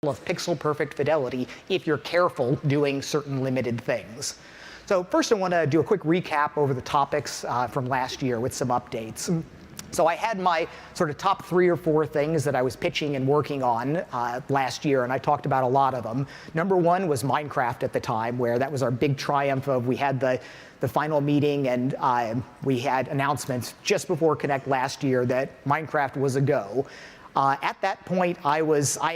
of pixel perfect fidelity if you're careful doing certain limited things. So first I want to do a quick recap over the topics from last year with some updates. So I had my sort of top 3 or 4 things that I was pitching and working on last year, and I talked about a lot of them. Number 1 was Minecraft at the time, where that was our big triumph of we had the final meeting, and we had announcements just before Connect last year that Minecraft was a go. At that point, I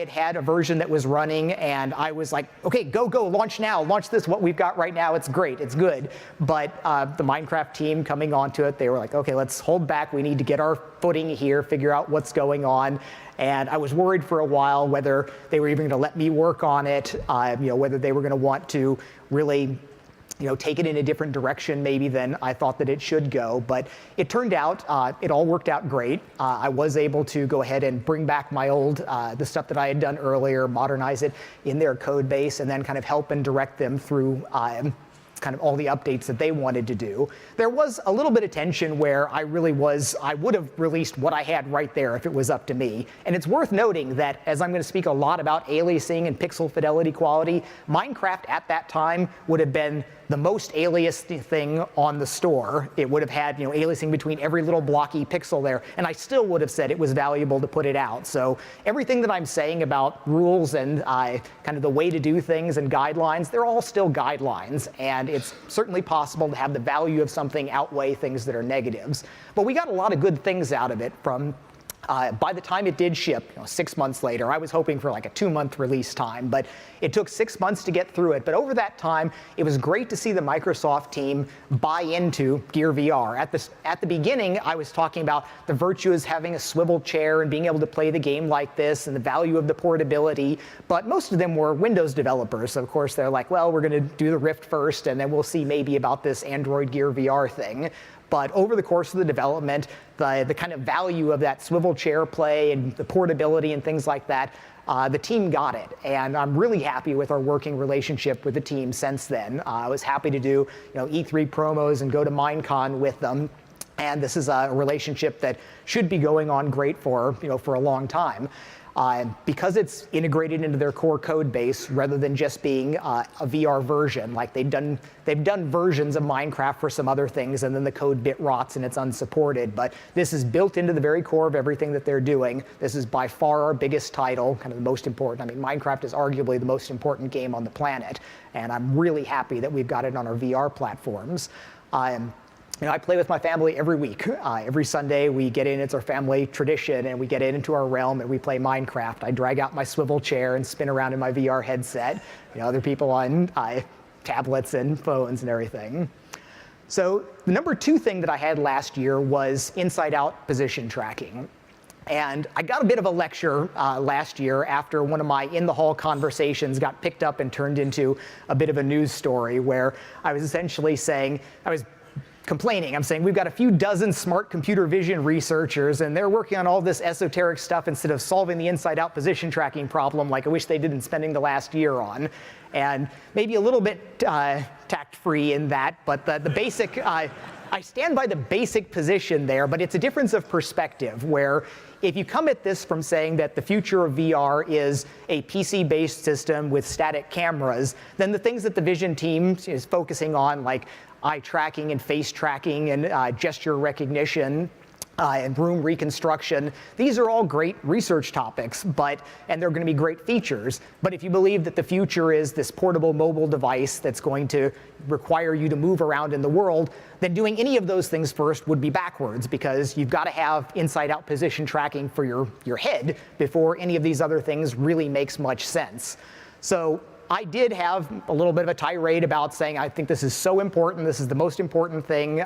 had a version that was running, and I was like, okay, go, launch now, launch this, what we've got right now, it's great, it's good. But the Minecraft team coming onto it, they were like, okay, let's hold back, we need to get our footing here, figure out what's going on. And I was worried for a while whether they were even going to let me work on it, whether they were going to want to really take it in a different direction maybe than I thought that it should go. But it turned out, it all worked out great. I was able to go ahead and bring back my old, the stuff that I had done earlier, modernize it in their code base, and then kind of help and direct them through kind of all the updates that they wanted to do. There was a little bit of tension where I would have released what I had right there if it was up to me. And it's worth noting that, as I'm going to speak a lot about aliasing and pixel fidelity quality, Minecraft at that time would have been the most aliased thing on the store. It would have had aliasing between every little blocky pixel there, and I still would have said it was valuable to put it out. So everything that I'm saying about rules and kind of the way to do things and guidelines, they're all still guidelines, and it's certainly possible to have the value of something outweigh things that are negatives. But we got a lot of good things out of it from by the time it did ship, 6 months later. I was hoping for like a 2-month release time, but it took 6 months to get through it. But over that time, it was great to see the Microsoft team buy into Gear VR. At the beginning, I was talking about the virtues having a swivel chair and being able to play the game like this and the value of the portability, but most of them were Windows developers. So of course, they're like, well, we're going to do the Rift first, and then we'll see maybe about this Android Gear VR thing. But over the course of the development, the kind of value of that swivel chair play and the portability and things like that, the team got it. And I'm really happy with our working relationship with the team since then. I was happy to do E3 promos and go to Minecon with them. And this is a relationship that should be going on great for a long time. Because it's integrated into their core code base rather than just being a VR version. Like they've done versions of Minecraft for some other things, and then the code bit rots and it's unsupported. But this is built into the very core of everything that they're doing. This is by far our biggest title, kind of the most important. I mean, Minecraft is arguably the most important game on the planet, and I'm really happy that we've got it on our VR platforms. I play with my family every week. Every Sunday we get in, it's our family tradition, and we get into our realm and we play Minecraft. I drag out my swivel chair and spin around in my VR headset. Other people on tablets and phones and everything. So the number 2 thing that I had last year was inside-out position tracking. And I got a bit of a lecture last year after one of my in-the-hall conversations got picked up and turned into a bit of a news story, where I was essentially saying, complaining. I'm saying we've got a few dozen smart computer vision researchers, and they're working on all this esoteric stuff instead of solving the inside-out position tracking problem like I wish they didn't spending the last year on. And maybe a little bit tact-free in that, but the basic, I stand by the basic position there, but it's a difference of perspective, where if you come at this from saying that the future of VR is a PC-based system with static cameras, then the things that the vision team is focusing on, like eye tracking and face tracking and gesture recognition and room reconstruction, these are all great research topics, and they're going to be great features. But if you believe that the future is this portable mobile device that's going to require you to move around in the world, then doing any of those things first would be backwards, because you've got to have inside-out position tracking for your head before any of these other things really makes much sense. So I did have a little bit of a tirade about saying I think this is so important. This is the most important thing.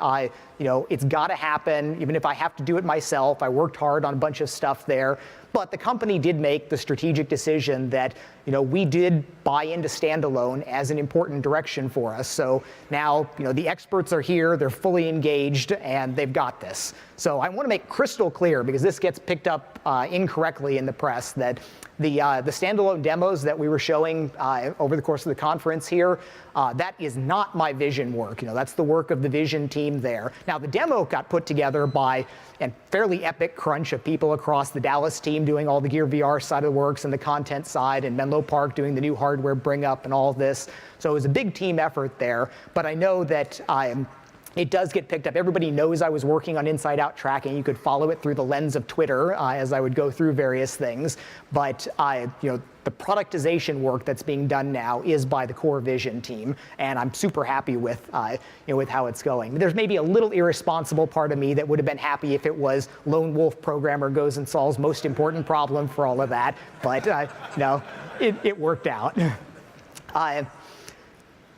It's got to happen, even if I have to do it myself. I worked hard on a bunch of stuff there. But the company did make the strategic decision that we did buy into standalone as an important direction for us. So now the experts are here, they're fully engaged, and they've got this. So I want to make crystal clear, because this gets picked up incorrectly in the press, that the standalone demos that we were showing over the course of the conference here, that is not my vision work. That's the work of the vision team there. Now, the demo got put together by a fairly epic crunch of people across the Dallas team team doing all the Gear VR side of the works and the content side, and Menlo Park doing the new hardware bring up and all of this. So it was a big team effort there, but I know that it does get picked up. Everybody knows I was working on inside-out tracking. You could follow it through the lens of Twitter as I would go through various things. But the productization work that's being done now is by the core vision team, and I'm super happy with with how it's going. There's maybe a little irresponsible part of me that would have been happy if it was lone wolf programmer goes and solves most important problem for all of that, but no, it worked out.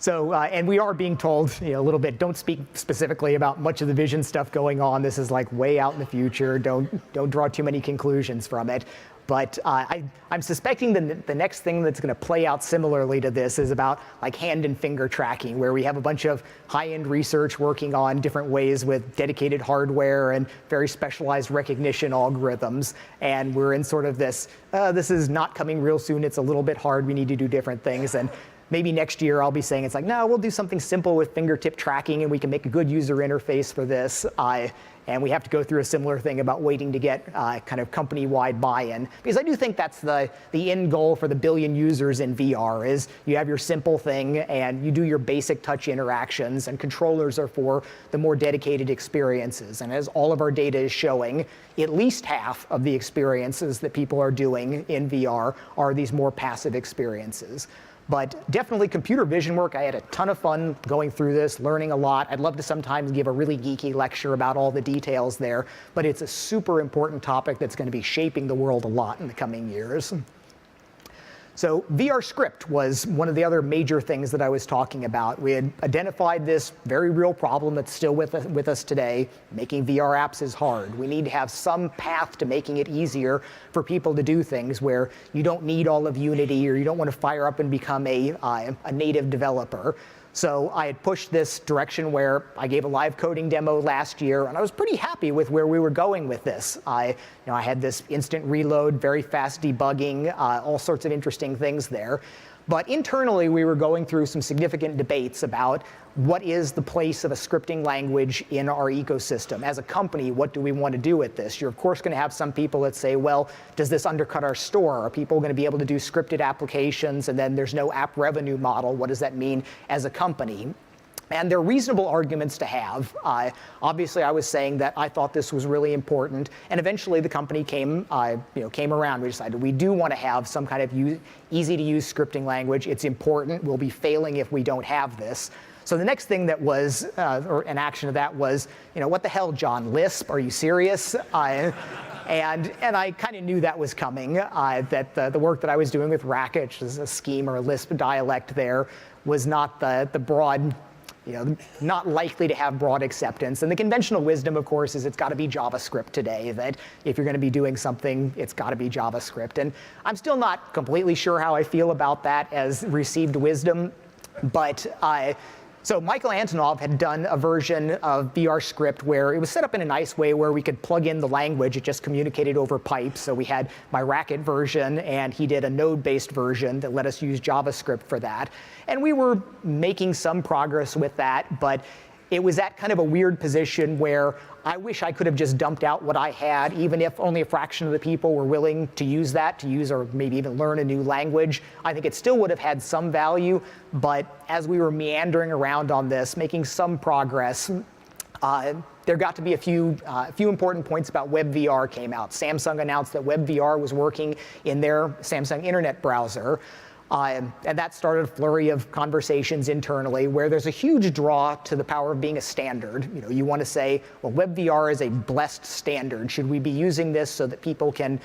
So, and we are being told a little bit, don't speak specifically about much of the vision stuff going on. This is like way out in the future. Don't draw too many conclusions from it. But I'm suspecting the next thing that's going to play out similarly to this is about like hand and finger tracking, where we have a bunch of high-end research working on different ways with dedicated hardware and very specialized recognition algorithms. And we're in sort of this is not coming real soon. It's a little bit hard. We need to do different things. And maybe next year I'll be saying it's like, no, we'll do something simple with fingertip tracking and we can make a good user interface for this. And we have to go through a similar thing about waiting to get kind of company-wide buy-in. Because I do think that's the end goal for the billion users in VR is you have your simple thing and you do your basic touch interactions, and controllers are for the more dedicated experiences. And as all of our data is showing, at least half of the experiences that people are doing in VR are these more passive experiences. But definitely computer vision work. I had a ton of fun going through this, learning a lot. I'd love to sometimes give a really geeky lecture about all the details there, but it's a super important topic that's going to be shaping the world a lot in the coming years. So VR script was one of the other major things that I was talking about. We had identified this very real problem that's still with us today. Making VR apps is hard. We need to have some path to making it easier for people to do things where you don't need all of Unity or you don't want to fire up and become a native developer. So I had pushed this direction where I gave a live coding demo last year, and I was pretty happy with where we were going with this. I had this instant reload, very fast debugging, all sorts of interesting things there. But internally, we were going through some significant debates about what is the place of a scripting language in our ecosystem. As a company, what do we want to do with this? You're, of course, going to have some people that say, well, does this undercut our store? Are people going to be able to do scripted applications, and then there's no app revenue model? What does that mean as a company? And they're reasonable arguments to have. Obviously, I was saying that I thought this was really important, and eventually the company came around. We decided we do want to have some kind of easy-to-use scripting language. It's important. We'll be failing if we don't have this. So the next thing that was, or an action of that was, what the hell, John, Lisp? Are you serious? And I kind of knew that was coming, that the work that I was doing with Racket, which is a scheme or a Lisp dialect there, was not the broad, not likely to have broad acceptance. And the conventional wisdom, of course, is it's got to be JavaScript today, that if you're going to be doing something, it's got to be JavaScript. And I'm still not completely sure how I feel about that as received wisdom, but so Michael Antonov had done a version of VR script where it was set up in a nice way where we could plug in the language. It just communicated over pipes. So we had my Racket version, and he did a node-based version that let us use JavaScript for that. And we were making some progress with that, but it was at kind of a weird position where I wish I could have just dumped out what I had, even if only a fraction of the people were willing to use that, or maybe even learn a new language. I think it still would have had some value, but as we were meandering around on this, making some progress, there got to be a few important points about WebVR came out. Samsung announced that WebVR was working in their Samsung Internet browser. And that started a flurry of conversations internally where there's a huge draw to the power of being a standard. You want to say, well, WebVR is a blessed standard. Should we be using this so that people can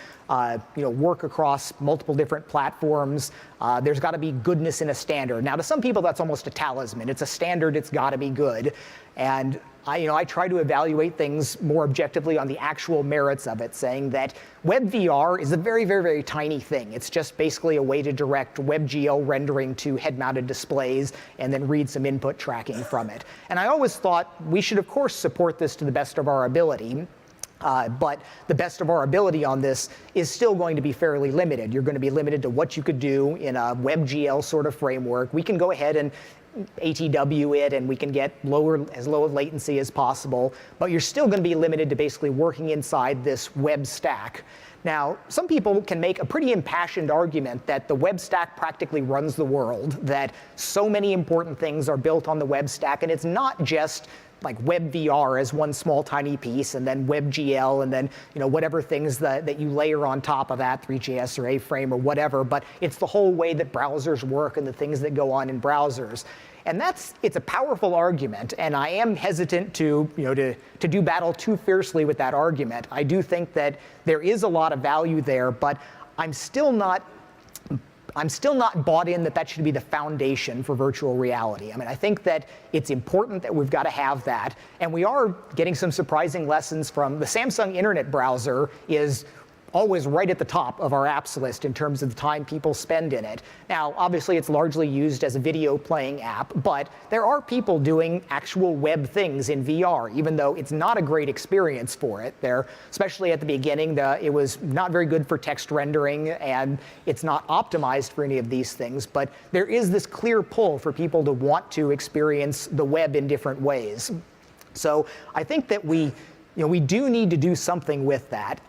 work across multiple different platforms? There's got to be goodness in a standard. Now, to some people, that's almost a talisman. It's a standard. It's got to be good. And I try to evaluate things more objectively on the actual merits of it, saying that WebVR is a very, very, very tiny thing. It's just basically a way to direct WebGL rendering to head-mounted displays and then read some input tracking from it. And I always thought we should, of course, support this to the best of our ability. But the best of our ability on this is still going to be fairly limited. You're going to be limited to what you could do in a WebGL sort of framework. We can go ahead and ATW it, and we can get as low of latency as possible, but you're still going to be limited to basically working inside this web stack. Now, some people can make a pretty impassioned argument that the web stack practically runs the world, that so many important things are built on the web stack, and it's not just like WebVR as one small tiny piece, and then WebGL, and then whatever things that you layer on top of that, 3JS or A-Frame or whatever, but it's the whole way that browsers work and the things that go on in browsers. And it's a powerful argument, and I am hesitant to do battle too fiercely with that argument. I do think that there is a lot of value there, but I'm still not bought in that should be the foundation for virtual reality. I mean, I think that it's important that we've got to have that, and we are getting some surprising lessons from the Samsung Internet Browser is always right at the top of our apps list in terms of the time people spend in it. Now, obviously, it's largely used as a video playing app, but there are people doing actual web things in VR, even though it's not a great experience for it. Especially at the beginning, it was not very good for text rendering, and it's not optimized for any of these things. But there is this clear pull for people to want to experience the web in different ways. So I think that we do need to do something with that.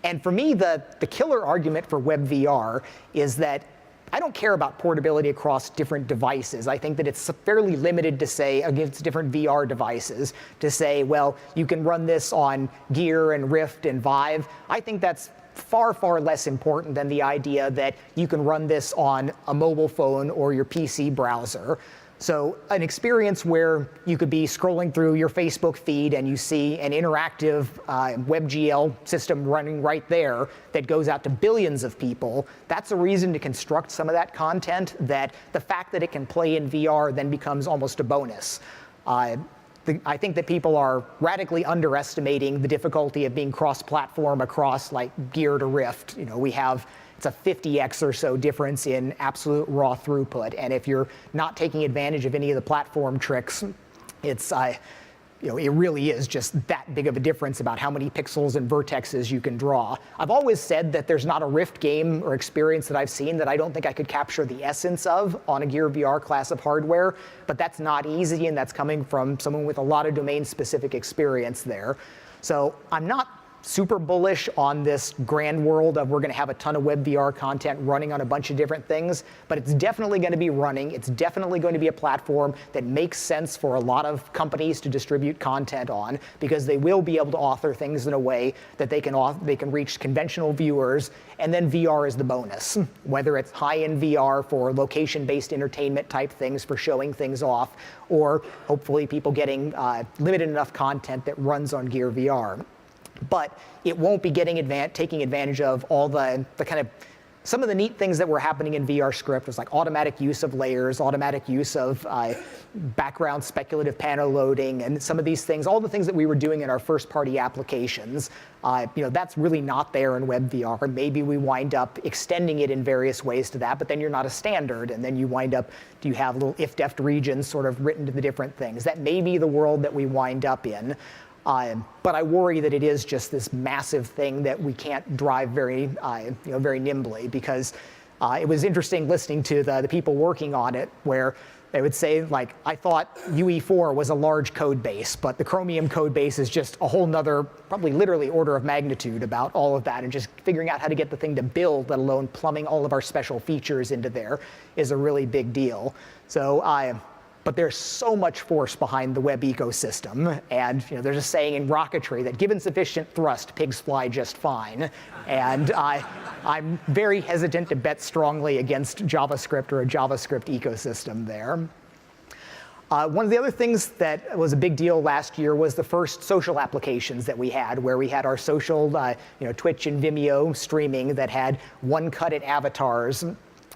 And for me, the killer argument for WebVR is that I don't care about portability across different devices. I think that it's fairly limited to say against different VR devices to say, well, you can run this on Gear and Rift and Vive. I think that's far, far less important than the idea that you can run this on a mobile phone or your PC browser. So an experience where you could be scrolling through your Facebook feed and you see an interactive WebGL system running right there that goes out to billions of people, that's a reason to construct some of that content that the fact that it can play in VR then becomes almost a bonus. I think that people are radically underestimating the difficulty of being cross-platform across like Gear to Rift. It's a 50x or so difference in absolute raw throughput. And if you're not taking advantage of any of the platform tricks, it really is just that big of a difference about how many pixels and vertexes you can draw. I've always said that there's not a Rift game or experience that I've seen that I don't think I could capture the essence of on a Gear VR class of hardware, but that's not easy, and that's coming from someone with a lot of domain-specific experience there. So I'm not super bullish on this grand world of we're going to have a ton of WebVR content running on a bunch of different things, but it's definitely going to be running. It's definitely going to be a platform that makes sense for a lot of companies to distribute content on, because they will be able to author things in a way that they can reach conventional viewers, and then VR is the bonus. Whether it's high-end VR for location-based entertainment type things for showing things off, or hopefully people getting limited enough content that runs on Gear VR. But it won't be taking advantage of all the kind of some of the neat things that were happening in VR Script was like automatic use of layers, automatic use of background speculative panel loading, and some of these things, all the things that we were doing in our first-party applications. That's really not there in WebVR. Maybe we wind up extending it in various ways to that, but then you're not a standard, and then you wind up, do you have little if-def regions sort of written to the different things? That may be the world that we wind up in. But I worry that it is just this massive thing that we can't drive very nimbly, because it was interesting listening to the people working on it, where they would say, like, I thought UE4 was a large code base, but the Chromium code base is just a whole nother, probably literally order of magnitude about all of that, and just figuring out how to get the thing to build, let alone plumbing all of our special features into there, is a really big deal. So but there's so much force behind the web ecosystem, and there's a saying in rocketry that given sufficient thrust, pigs fly just fine. And I'm very hesitant to bet strongly against JavaScript or a JavaScript ecosystem there. One of the other things that was a big deal last year was the first social applications that we had, where we had our social, Twitch and Vimeo streaming that had one-cut-it avatars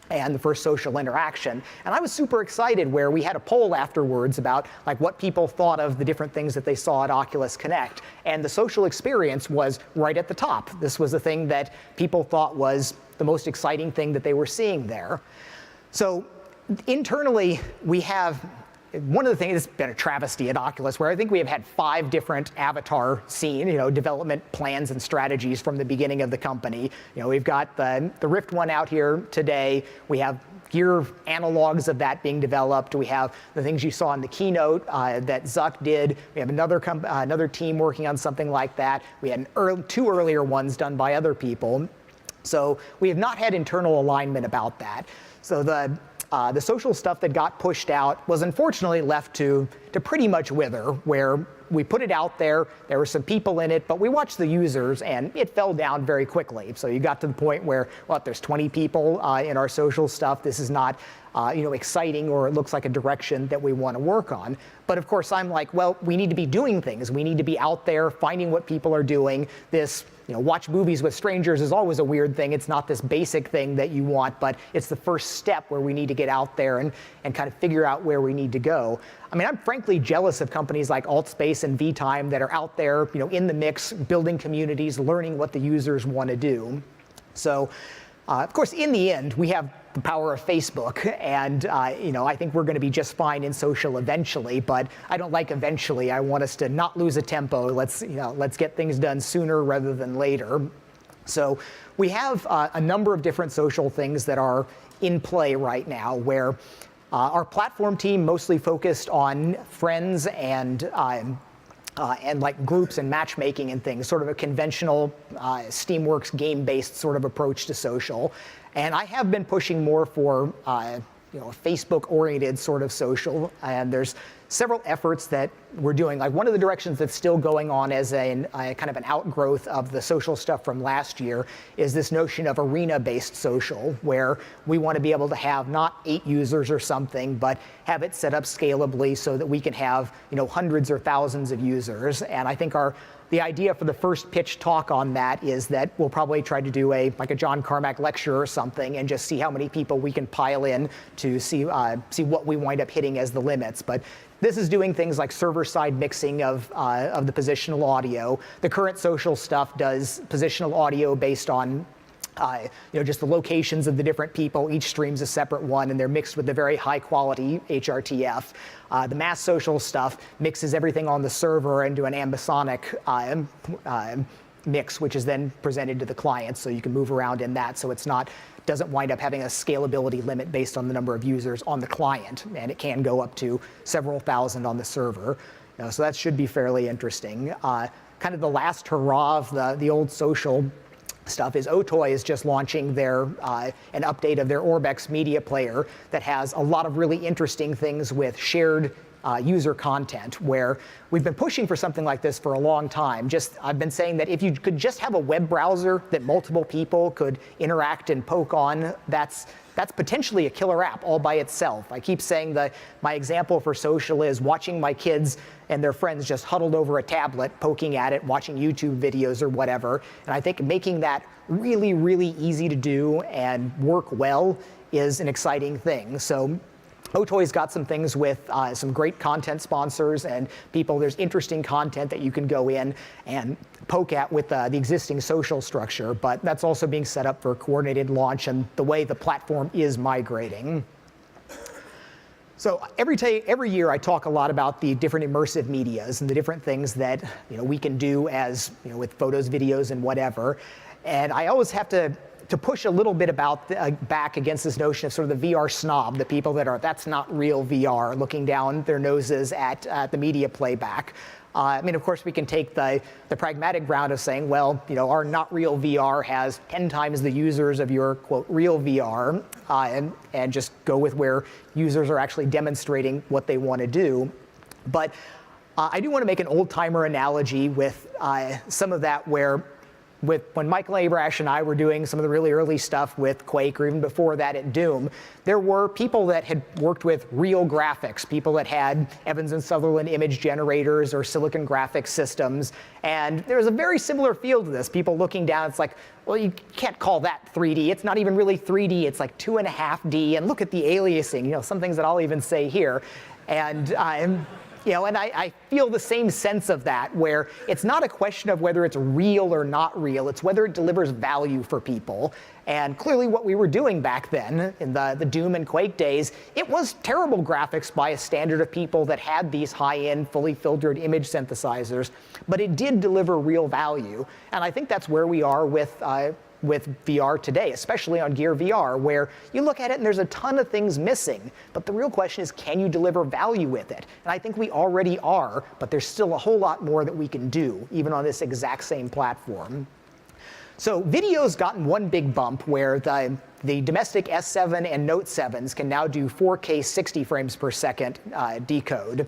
and the first social interaction. And I was super excited, where we had a poll afterwards about like what people thought of the different things that they saw at Oculus Connect. And the social experience was right at the top. This was the thing that people thought was the most exciting thing that they were seeing there. So internally, we have one of the things that's been a travesty at Oculus, where I think we have had 5 different avatar development plans and strategies from the beginning of the company. We've got the Rift one out here today. We have hear analogs of that being developed. We have the things you saw in the keynote that Zuck did. We have another team working on something like that. We had two earlier ones done by other people. So we have not had internal alignment about that. So the social stuff that got pushed out was unfortunately left to pretty much wither, where we put it out there were some people in it, but we watched the users, and it fell down very quickly. So you got to the point where, well, if there's 20 people in our social stuff, this is not exciting, or it looks like a direction that we want to work on. But of course, I'm like, well, we need to be doing things. We need to be out there finding what people are doing. This, watch movies with strangers is always a weird thing. It's not this basic thing that you want, but it's the first step where we need to get out there and kind of figure out where we need to go. I mean, I'm frankly jealous of companies like AltSpace and VTime that are out there, in the mix, building communities, learning what the users want to do. So, of course, in the end, we have the power of Facebook, and I think we're going to be just fine in social eventually. But I don't like eventually. I want us to not lose a tempo. Let's get things done sooner rather than later. So we have a number of different social things that are in play right now, where our platform team mostly focused on friends and like groups and matchmaking and things, sort of a conventional Steamworks game-based sort of approach to social. And I have been pushing more for a Facebook-oriented sort of social, and there's several efforts that we're doing. Like, one of the directions that's still going on as a kind of an outgrowth of the social stuff from last year is this notion of arena-based social, where we want to be able to have not 8 users or something, but have it set up scalably so that we can have hundreds or thousands of users. And I think the idea for the first pitch talk on that is that we'll probably try to do like a John Carmack lecture or something, and just see how many people we can pile in to see what we wind up hitting as the limits. But this is doing things like server-side mixing of the positional audio. The current social stuff does positional audio based on just the locations of the different people. Each stream's a separate one, and they're mixed with the very high-quality HRTF. The mass social stuff mixes everything on the server into an ambisonic mix, which is then presented to the client, so you can move around in that, so doesn't wind up having a scalability limit based on the number of users on the client, and it can go up to several thousand on the server. So that should be fairly interesting. Kind of the last hurrah of the old social stuff is Otoy is just launching an update of their Orbex media player that has a lot of really interesting things with shared user content, where we've been pushing for something like this for a long time. I've been saying that if you could just have a web browser that multiple people could interact and poke on, that's potentially a killer app all by itself. I keep saying that my example for social is watching my kids and their friends just huddled over a tablet, poking at it, watching YouTube videos or whatever. And I think making that really, really easy to do and work well is an exciting thing. So Otoy's got some things with some great content sponsors and people. There's interesting content that you can go in and poke at with the existing social structure, but that's also being set up for a coordinated launch and the way the platform is migrating. So every year I talk a lot about the different immersive medias and the different things that we can do as with photos, videos, and whatever. And I always have to push a little bit about back against this notion of sort of the VR snob, the people that's not real VR, looking down their noses at the media playback. I mean, of course, we can take the pragmatic ground of saying, well, our not real VR has 10 times the users of your, quote, real VR, and just go with where users are actually demonstrating what they want to do. But I do want to make an old-timer analogy with some of that where when Michael Abrash and I were doing some of the really early stuff with Quake, or even before that at Doom, there were people that had worked with real graphics, people that had Evans and Sutherland image generators or Silicon graphics systems. And there was a very similar feel to this. People looking down, it's like, well, you can't call that 3D. It's not even really 3D. It's like 2.5D. And look at the aliasing, some things that I'll even say here. And and I feel the same sense of that, where it's not a question of whether it's real or not real, it's whether it delivers value for people. And clearly what we were doing back then, in the Doom and Quake days, it was terrible graphics by a standard of people that had these high-end, fully filtered image synthesizers, but it did deliver real value. And I think that's where we are with with VR today, especially on Gear VR, where you look at it and there's a ton of things missing. But the real question is, can you deliver value with it? And I think we already are, but there's still a whole lot more that we can do, even on this exact same platform. So video's gotten one big bump where the domestic S7 and Note 7s can now do 4K 60 frames per second decode.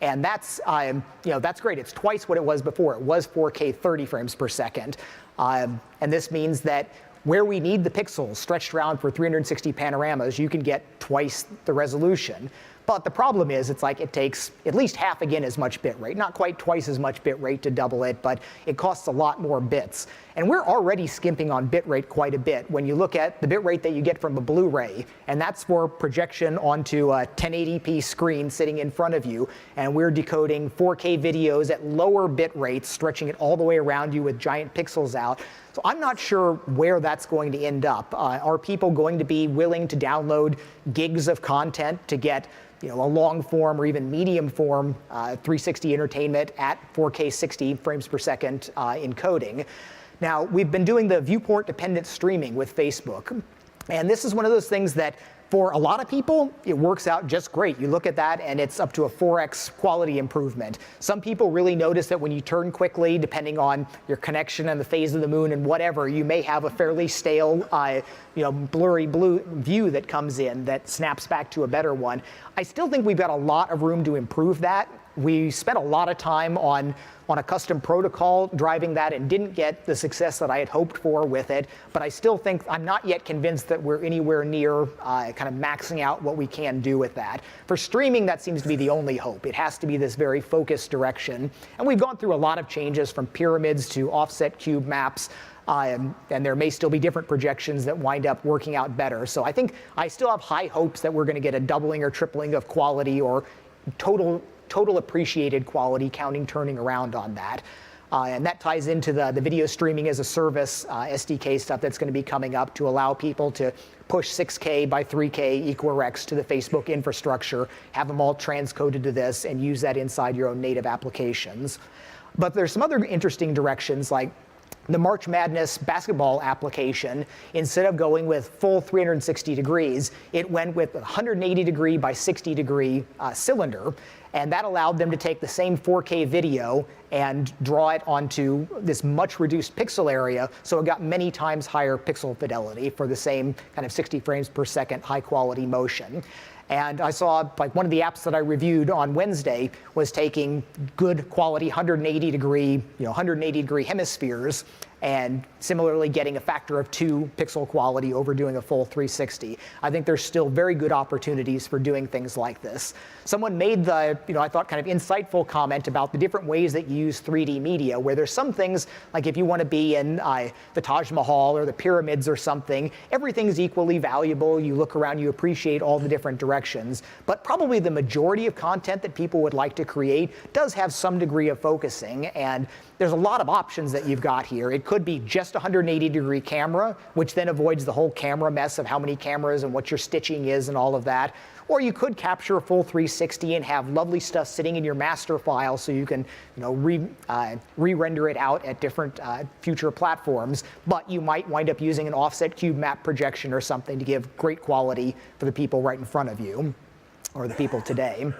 And that's, that's great. It's twice what it was before. It was 4K 30 frames per second. And this means that where we need the pixels stretched around for 360 panoramas, you can get twice the resolution. But the problem is, it's like it takes at least half again as much bit rate. Not quite twice as much bit rate to double it, but it costs a lot more bits. And we're already skimping on bit rate quite a bit when you look at the bit rate that you get from a Blu-ray. And that's for projection onto a 1080p screen sitting in front of you. And we're decoding 4K videos at lower bit rates, stretching it all the way around you with giant pixels out. So I'm not sure where that's going to end up. Are people going to be willing to download gigs of content to get a long form or even medium form 360 entertainment at 4K 60 frames per second encoding? Now, we've been doing the viewport dependent streaming with Facebook. And this is one of those things that for a lot of people, it works out just great. You look at that and it's up to a 4x quality improvement. Some people really notice that when you turn quickly, depending on your connection and the phase of the moon and whatever, you may have a fairly stale, blurry blue view that comes in that snaps back to a better one. I still think we've got a lot of room to improve that. We spent a lot of time on a custom protocol driving that and didn't get the success that I had hoped for with it. But I still think I'm not yet convinced that we're anywhere near kind of maxing out what we can do with that. For streaming, that seems to be the only hope. It has to be this very focused direction. And we've gone through a lot of changes from pyramids to offset cube maps. And there may still be different projections that wind up working out better. So I think I still have high hopes that we're going to get a doubling or tripling of quality or total appreciated quality, counting, turning around on that. And that ties into the video streaming as a service SDK stuff that's going to be coming up to allow people to push 6K by 3K equal-recs to the Facebook infrastructure, have them all transcoded to this, and use that inside your own native applications. But there's some other interesting directions, like the March Madness basketball application. Instead of going with full 360 degrees, it went with a 180 degree by 60 degree cylinder. And that allowed them to take the same 4K video and draw it onto this much reduced pixel area, so it got many times higher pixel fidelity for the same kind of 60 frames per second high quality motion. And I saw, like, one of the apps that I reviewed on Wednesday was taking good quality 180 degree hemispheres and similarly getting a factor of 2 pixel quality over doing a full 360. I think there's still very good opportunities for doing things like this. Someone made the, I thought, kind of insightful comment about the different ways that you use 3D media, where there's some things, like if you want to be in the Taj Mahal or the pyramids or something, everything's equally valuable. You look around, you appreciate all the different directions. But probably the majority of content that people would like to create does have some degree of focusing. And there's a lot of options that you've got here. It could be just a 180-degree camera, which then avoids the whole camera mess of how many cameras and what your stitching is and all of that. Or you could capture a full 360 and have lovely stuff sitting in your master file so you can re-render it out at different future platforms. But you might wind up using an offset cube map projection or something to give great quality for the people right in front of you, or the people today.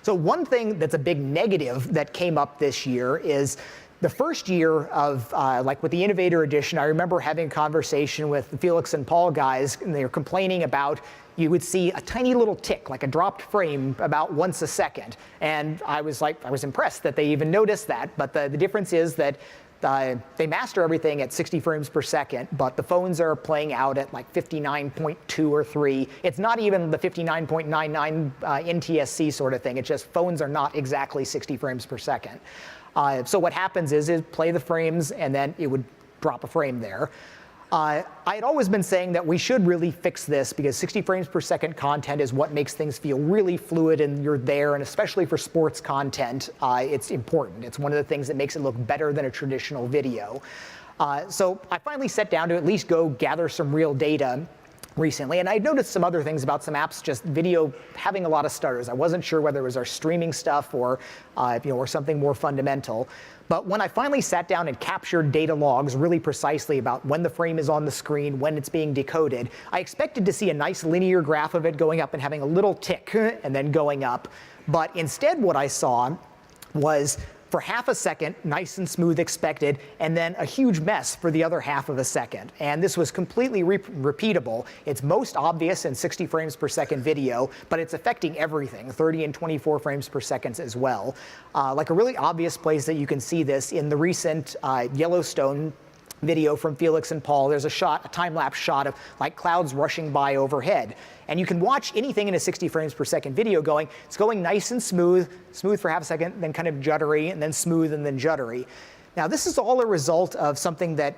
So one thing that's a big negative that came up this year is the first year of, like with the Innovator Edition, I remember having a conversation with the Felix and Paul guys, and they were complaining about you would see a tiny little tick, like a dropped frame, about once a second. And I was impressed that they even noticed that. But the difference is that they master everything at 60 frames per second, but the phones are playing out at like 59.2 or 3. It's not even the 59.99 NTSC sort of thing. It's just phones are not exactly 60 frames per second. So what happens is it play the frames, and then it would drop a frame there. I had always been saying that we should really fix this, because 60 frames per second content is what makes things feel really fluid and you're there, and especially for sports content, it's important. It's one of the things that makes it look better than a traditional video. So I finally sat down to at least go gather some real data. recently, and I noticed some other things about some apps, just video having a lot of stutters. I wasn't sure whether it was our streaming stuff or, or something more fundamental. But when I finally sat down and captured data logs really precisely about when the frame is on the screen, when it's being decoded, I expected to see a nice linear graph of it going up and having a little tick and then going up. But instead what I saw was, for half a second, nice and smooth expected, and then a huge mess for the other half of a second. And this was completely repeatable. It's most obvious in 60 frames per second video, but it's affecting everything, 30 and 24 frames per second as well. Like a really obvious place that you can see this in the recent Yellowstone video from Felix and Paul. There's a time-lapse shot of like clouds rushing by overhead. And you can watch anything in a 60 frames per second video it's going nice and smooth for half a second, then kind of juddery, and then smooth, and then juddery. Now this is all a result of something that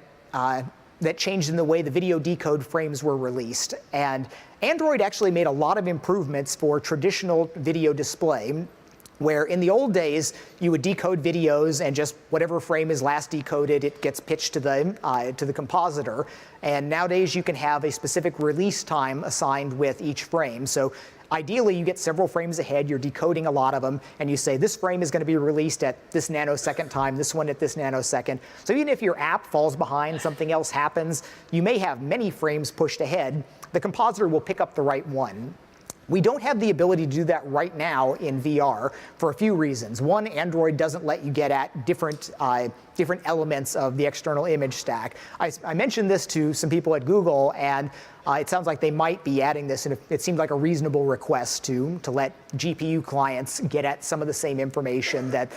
changed in the way the video decode frames were released. And Android actually made a lot of improvements for traditional video display, where in the old days, you would decode videos and just whatever frame is last decoded, it gets pitched to the compositor. And nowadays, you can have a specific release time assigned with each frame. So ideally, you get several frames ahead, you're decoding a lot of them, and you say, this frame is going to be released at this nanosecond time, this one at this nanosecond. So even if your app falls behind, something else happens, you may have many frames pushed ahead, the compositor will pick up the right one. We don't have the ability to do that right now in VR for a few reasons. One, Android doesn't let you get at different elements of the external image stack. I mentioned this to some people at Google, and it sounds like they might be adding this, and it seemed like a reasonable request to let GPU clients get at some of the same information that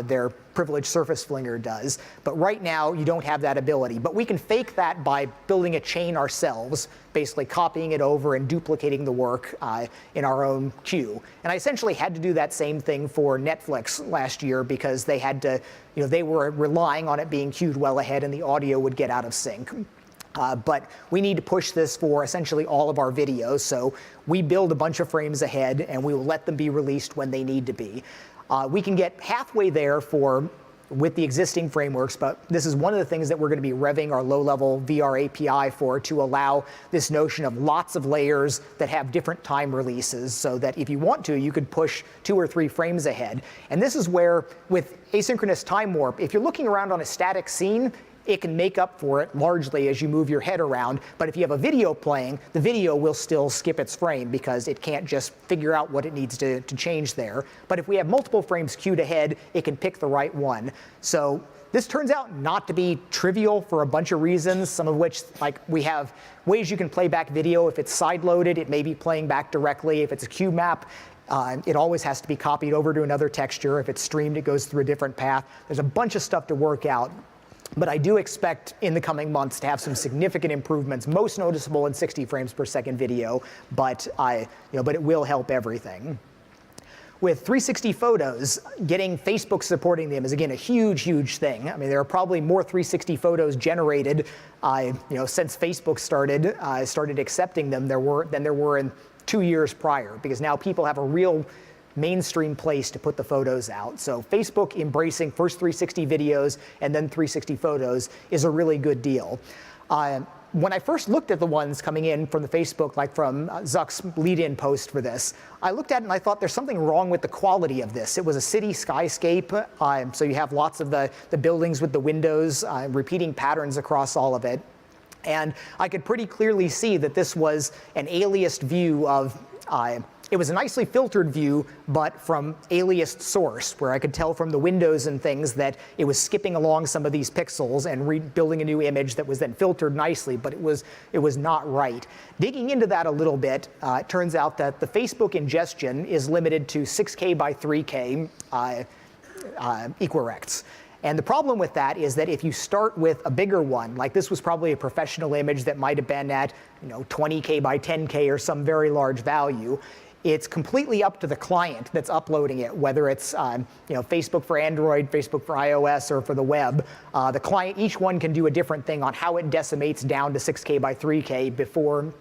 their privileged surface flinger does. But right now, you don't have that ability. But we can fake that by building a chain ourselves, basically copying it over and duplicating the work in our own queue. And I essentially had to do that same thing for Netflix last year because they had to, they were relying on it being queued well ahead and the audio would get out of sync. But we need to push this for essentially all of our videos. So we build a bunch of frames ahead and we will let them be released when they need to be. We can get halfway there with the existing frameworks, but this is one of the things that we're going to be revving our low-level VR API for, to allow this notion of lots of layers that have different time releases, so that if you want to, you could push 2 or 3 frames ahead. And this is where, with asynchronous time warp, if you're looking around on a static scene, it can make up for it largely as you move your head around. But if you have a video playing, the video will still skip its frame because it can't just figure out what it needs to change there. But if we have multiple frames queued ahead, it can pick the right one. So this turns out not to be trivial for a bunch of reasons, some of which, like, we have ways you can play back video. If it's side-loaded, it may be playing back directly. If it's a cube map, it always has to be copied over to another texture. If it's streamed, it goes through a different path. There's a bunch of stuff to work out. But I do expect in the coming months to have some significant improvements, most noticeable in 60 frames per second video, but it will help everything. With 360 photos, getting Facebook supporting them is, again, a huge, huge thing. I mean, there are probably more 360 photos generated, since Facebook started accepting them than there were in 2 years prior, because now people have a real mainstream place to put the photos out. So Facebook embracing first 360 videos and then 360 photos is a really good deal. When I first looked at the ones coming in from the Facebook, like from Zuck's lead-in post for this, I looked at it and I thought there's something wrong with the quality of this. It was a city skyscape, so you have lots of the buildings with the windows, repeating patterns across all of it. And I could pretty clearly see that this was an aliased view of it was a nicely filtered view, but from aliased source, where I could tell from the windows and things that it was skipping along some of these pixels and rebuilding a new image that was then filtered nicely, but it was not right. Digging into that a little bit, it turns out that the Facebook ingestion is limited to 6K by 3K equirects. And the problem with that is that if you start with a bigger one, like this was probably a professional image that might have been at 20K by 10K or some very large value, it's completely up to the client that's uploading it, whether it's Facebook for Android, Facebook for iOS, or for the web. The client, each one can do a different thing on how it decimates down to 6K by 3K before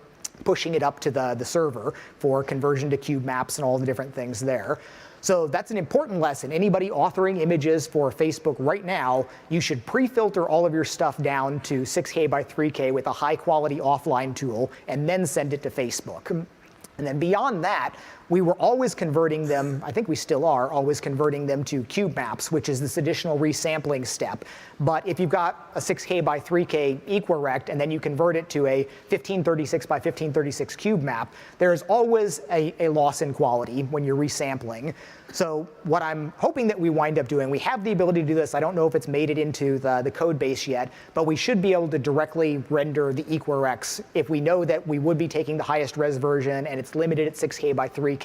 pushing it up to the server for conversion to cube maps and all the different things there. So that's an important lesson. Anybody authoring images for Facebook right now, you should pre-filter all of your stuff down to 6K by 3K with a high quality offline tool and then send it to Facebook. And then beyond that, we were always converting them, I think we still are, always converting them to cube maps, which is this additional resampling step. But if you've got a 6K by 3K equirect and then you convert it to a 1536 by 1536 cube map, there's always a loss in quality when you're resampling. So what I'm hoping that we wind up doing, we have the ability to do this. I don't know if it's made it into the code base yet, but we should be able to directly render the equirects. If we know that we would be taking the highest res version and it's limited at 6K by 3K,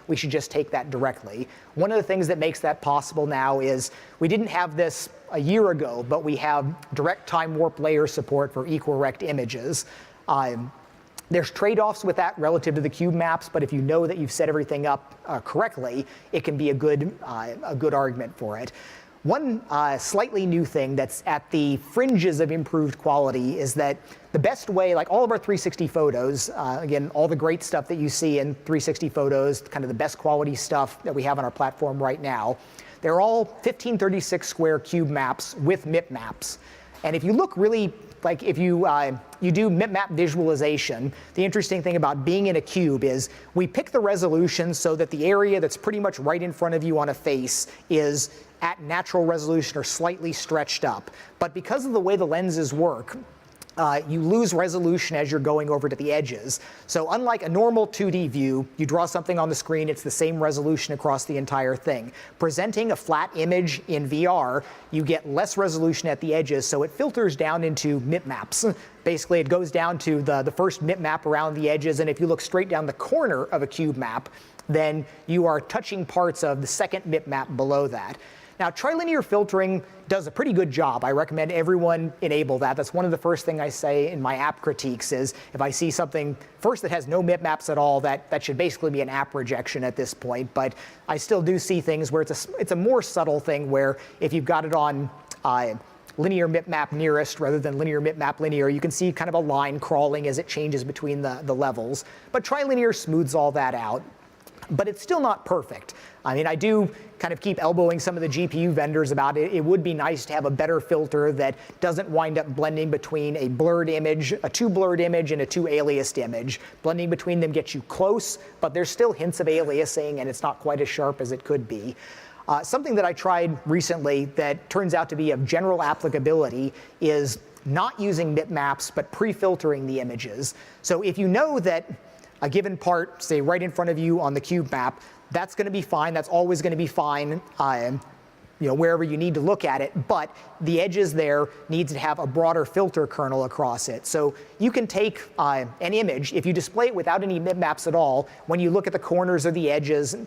we should just take that directly. One of the things that makes that possible now is we didn't have this a year ago, but we have direct time warp layer support for equirect images. There's trade-offs with that relative to the cube maps, but if you know that you've set everything up correctly, it can be a good argument for it. One slightly new thing that's at the fringes of improved quality is that the best way, like all of our 360 photos, again, all the great stuff that you see in 360 photos, kind of the best quality stuff that we have on our platform right now, they're all 1536 square cube maps with MIP maps. And if you look really, like if you do map visualization, the interesting thing about being in a cube is we pick the resolution so that the area that's pretty much right in front of you on a face is at natural resolution or slightly stretched up. But because of the way the lenses work, you lose resolution as you're going over to the edges. So unlike a normal 2D view, you draw something on the screen, it's the same resolution across the entire thing. Presenting a flat image in VR, you get less resolution at the edges, so it filters down into MIP maps. Basically, it goes down to the first MIP map around the edges, and if you look straight down the corner of a cube map, then you are touching parts of the second MIP map below that. Now, trilinear filtering does a pretty good job. I recommend everyone enable that. That's one of the first things I say in my app critiques is if I see something first that has no MIP maps at all, that should basically be an app rejection at this point. But I still do see things where it's a more subtle thing where if you've got it on linear MIP map nearest rather than linear MIP map linear, you can see kind of a line crawling as it changes between the levels. But trilinear smooths all that out. But it's still not perfect. I mean, I do kind of keep elbowing some of the GPU vendors about it. It would be nice to have a better filter that doesn't wind up blending between a blurred image, a too blurred image, and a too aliased image. Blending between them gets you close, but there's still hints of aliasing, and it's not quite as sharp as it could be. Something that I tried recently that turns out to be of general applicability is not using MIP maps, but pre-filtering the images. So if you know that a given part, say right in front of you on the cube map, that's going to be fine. That's always going to be fine, wherever you need to look at it. But the edges there needs to have a broader filter kernel across it. So you can take an image, if you display it without any MIP maps at all, when you look at the corners or the edges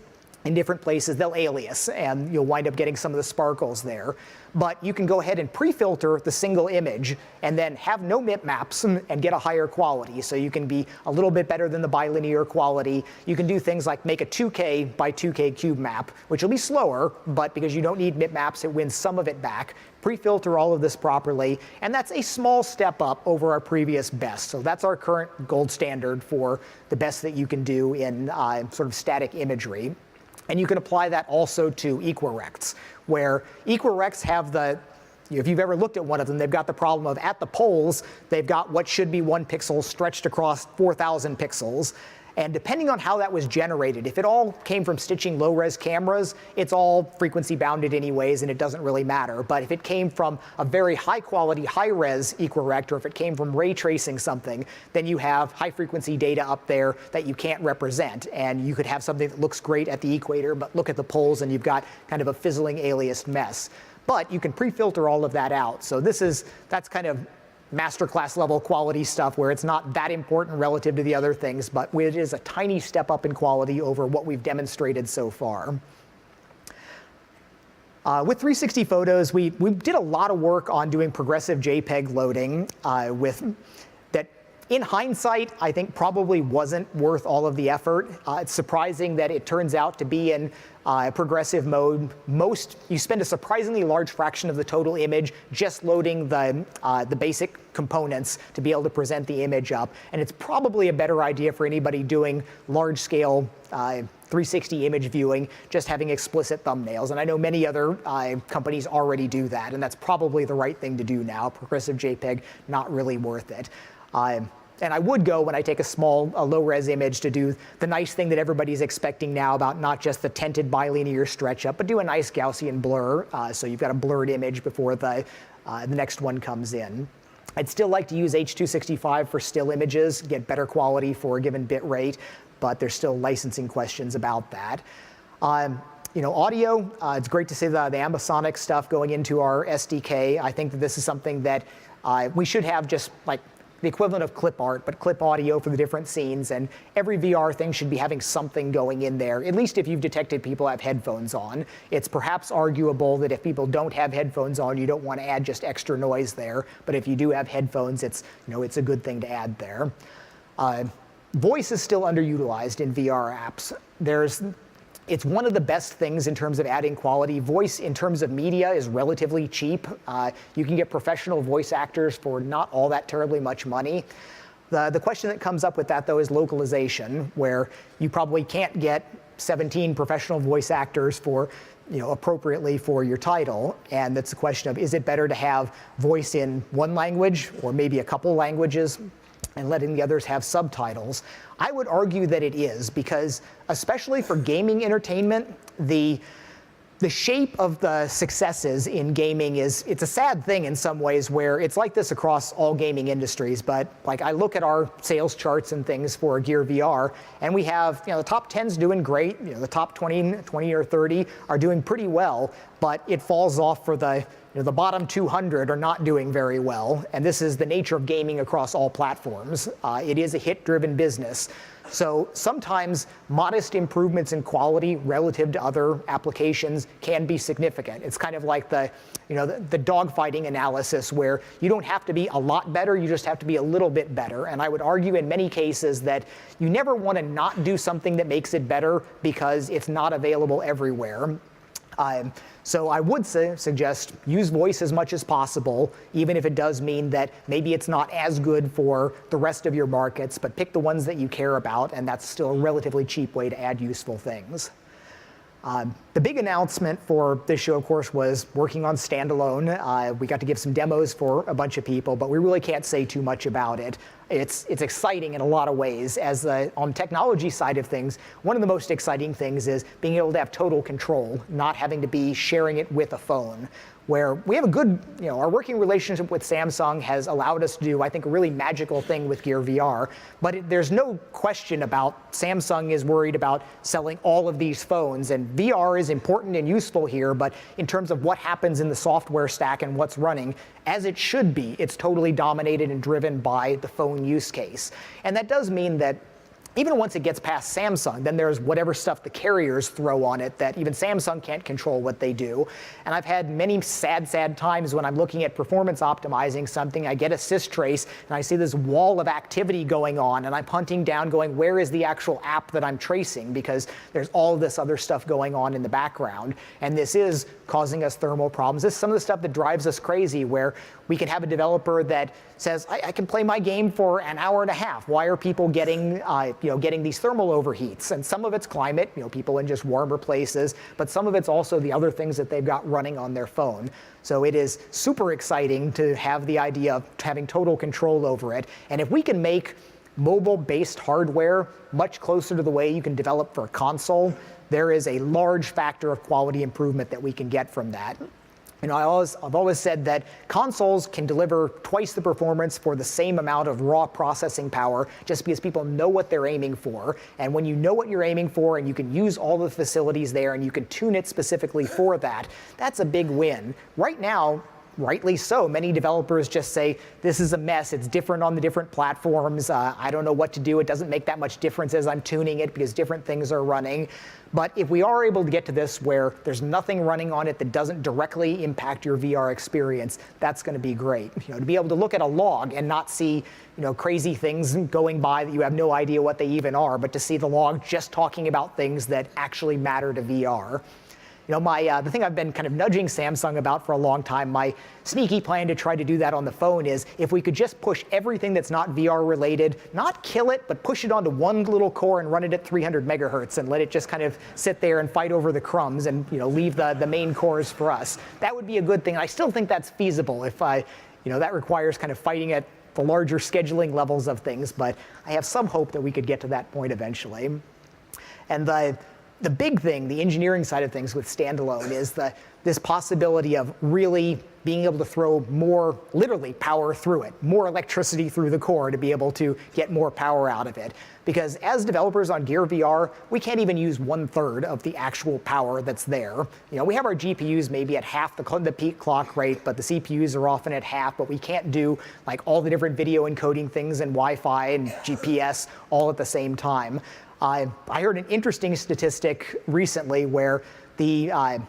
in different places, they'll alias, and you'll wind up getting some of the sparkles there. But you can go ahead and pre-filter the single image and then have no MIP maps and get a higher quality. So you can be a little bit better than the bilinear quality. You can do things like make a 2K by 2K cube map, which will be slower, but because you don't need MIP maps, it wins some of it back. Pre-filter all of this properly, and that's a small step up over our previous best. So that's our current gold standard for the best that you can do in sort of static imagery. And you can apply that also to equirects, where equirects have if you've ever looked at one of them, they've got the problem of at the poles, they've got what should be 1 pixel stretched across 4,000 pixels. And depending on how that was generated, if it all came from stitching low-res cameras, it's all frequency bounded anyways, and it doesn't really matter. But if it came from a very high-quality, high-res equirect, or if it came from ray tracing something, then you have high-frequency data up there that you can't represent. And you could have something that looks great at the equator, but look at the poles, and you've got kind of a fizzling aliased mess. But you can pre-filter all of that out. So that's kind of masterclass level quality stuff where it's not that important relative to the other things, but it is a tiny step up in quality over what we've demonstrated so far. With 360 photos, we did a lot of work on doing progressive JPEG loading that in hindsight, I think probably wasn't worth all of the effort. It's surprising that it turns out to be in progressive mode. You spend a surprisingly large fraction of the total image just loading the basic components to be able to present the image up. And it's probably a better idea for anybody doing large-scale 360 image viewing, just having explicit thumbnails. And I know many other companies already do that, and that's probably the right thing to do now. Progressive JPEG, not really worth it. And I would go when I take a low-res image to do the nice thing that everybody's expecting now about not just the tented bilinear stretch up, but do a nice Gaussian blur, so you've got a blurred image before the next one comes in. I'd still like to use H.265 for still images, get better quality for a given bit rate, but there's still licensing questions about that. Audio, it's great to see the ambisonic stuff going into our SDK. I think that this is something that we should have just like the equivalent of clip art, but clip audio for the different scenes, and every VR thing should be having something going in there, at least if you've detected people have headphones on. It's perhaps arguable that if people don't have headphones on, you don't want to add just extra noise there, but if you do have headphones, it's a good thing to add there. Voice is still underutilized in VR apps. It's one of the best things in terms of adding quality. Voice, in terms of media, is relatively cheap. You can get professional voice actors for not all that terribly much money. The question that comes up with that, though, is localization, where you probably can't get 17 professional voice actors for, appropriately for your title. And that's the question of, is it better to have voice in one language or maybe a couple languages and letting the others have subtitles? I would argue that it is, because especially for gaming entertainment, the shape of the successes in gaming it's a sad thing in some ways, where it's like this across all gaming industries. But like, I look at our sales charts and things for Gear VR, and we have, the top 10's doing great, the top 20 or 30 are doing pretty well, but it falls off for the bottom 200 are not doing very well, and this is the nature of gaming across all platforms. It is a hit-driven business. So sometimes modest improvements in quality relative to other applications can be significant. It's kind of like the dogfighting analysis, where you don't have to be a lot better, you just have to be a little bit better. And I would argue in many cases that you never want to not do something that makes it better because it's not available everywhere. So I would suggest use voice as much as possible, even if it does mean that maybe it's not as good for the rest of your markets, but pick the ones that you care about, and that's still a relatively cheap way to add useful things. The big announcement for this show, of course, was working on standalone. We got to give some demos for a bunch of people, but we really can't say too much about it. It's exciting in a lot of ways. On the technology side of things, one of the most exciting things is being able to have total control, not having to be sharing it with a phone, where we have a good, our working relationship with Samsung has allowed us to do, I think, a really magical thing with Gear VR. But there's no question about Samsung is worried about selling all of these phones, and VR is important and useful here, but in terms of what happens in the software stack and what's running, as it should be, it's totally dominated and driven by the phone use case. And that does mean that even once it gets past Samsung, then there's whatever stuff the carriers throw on it that even Samsung can't control what they do. And I've had many sad times when I'm looking at performance optimizing something, I get a systrace and I see this wall of activity going on, and I'm hunting down going, where is the actual app that I'm tracing? Because there's all of this other stuff going on in the background. And this is causing us thermal problems. This is some of the stuff that drives us crazy, where we can have a developer that says, I can play my game for an hour and a half. Why are people getting these thermal overheats? And some of it's climate, people in just warmer places, but some of it's also the other things that they've got running on their phone. So it is super exciting to have the idea of having total control over it. And if we can make mobile-based hardware much closer to the way you can develop for a console, there is a large factor of quality improvement that we can get from that. I've always said that consoles can deliver twice the performance for the same amount of raw processing power, just because people know what they're aiming for. And when you know what you're aiming for and you can use all the facilities there and you can tune it specifically for that, that's a big win. Right now, rightly so, many developers just say, this is a mess, it's different on the different platforms, I don't know what to do, it doesn't make that much difference as I'm tuning it because different things are running. But if we are able to get to this where there's nothing running on it that doesn't directly impact your VR experience, that's going to be great. To be able to look at a log and not see crazy things going by that you have no idea what they even are, but to see the log just talking about things that actually matter to VR. The thing I've been kind of nudging Samsung about for a long time, my sneaky plan to try to do that on the phone is if we could just push everything that's not VR related, not kill it, but push it onto one little core and run it at 300 megahertz and let it just kind of sit there and fight over the crumbs and leave the main cores for us. That would be a good thing. I still think that's feasible if that requires kind of fighting at the larger scheduling levels of things, but I have some hope that we could get to that point eventually. And the big thing, the engineering side of things with standalone is this possibility of really being able to throw more, literally, power through it, more electricity through the core to be able to get more power out of it. Because as developers on Gear VR, we can't even use 1/3 of the actual power that's there. We have our GPUs maybe at half the peak clock rate, but the CPUs are often at half, but we can't do like all the different video encoding things and Wi-Fi and GPS all at the same time. I heard an interesting statistic recently where the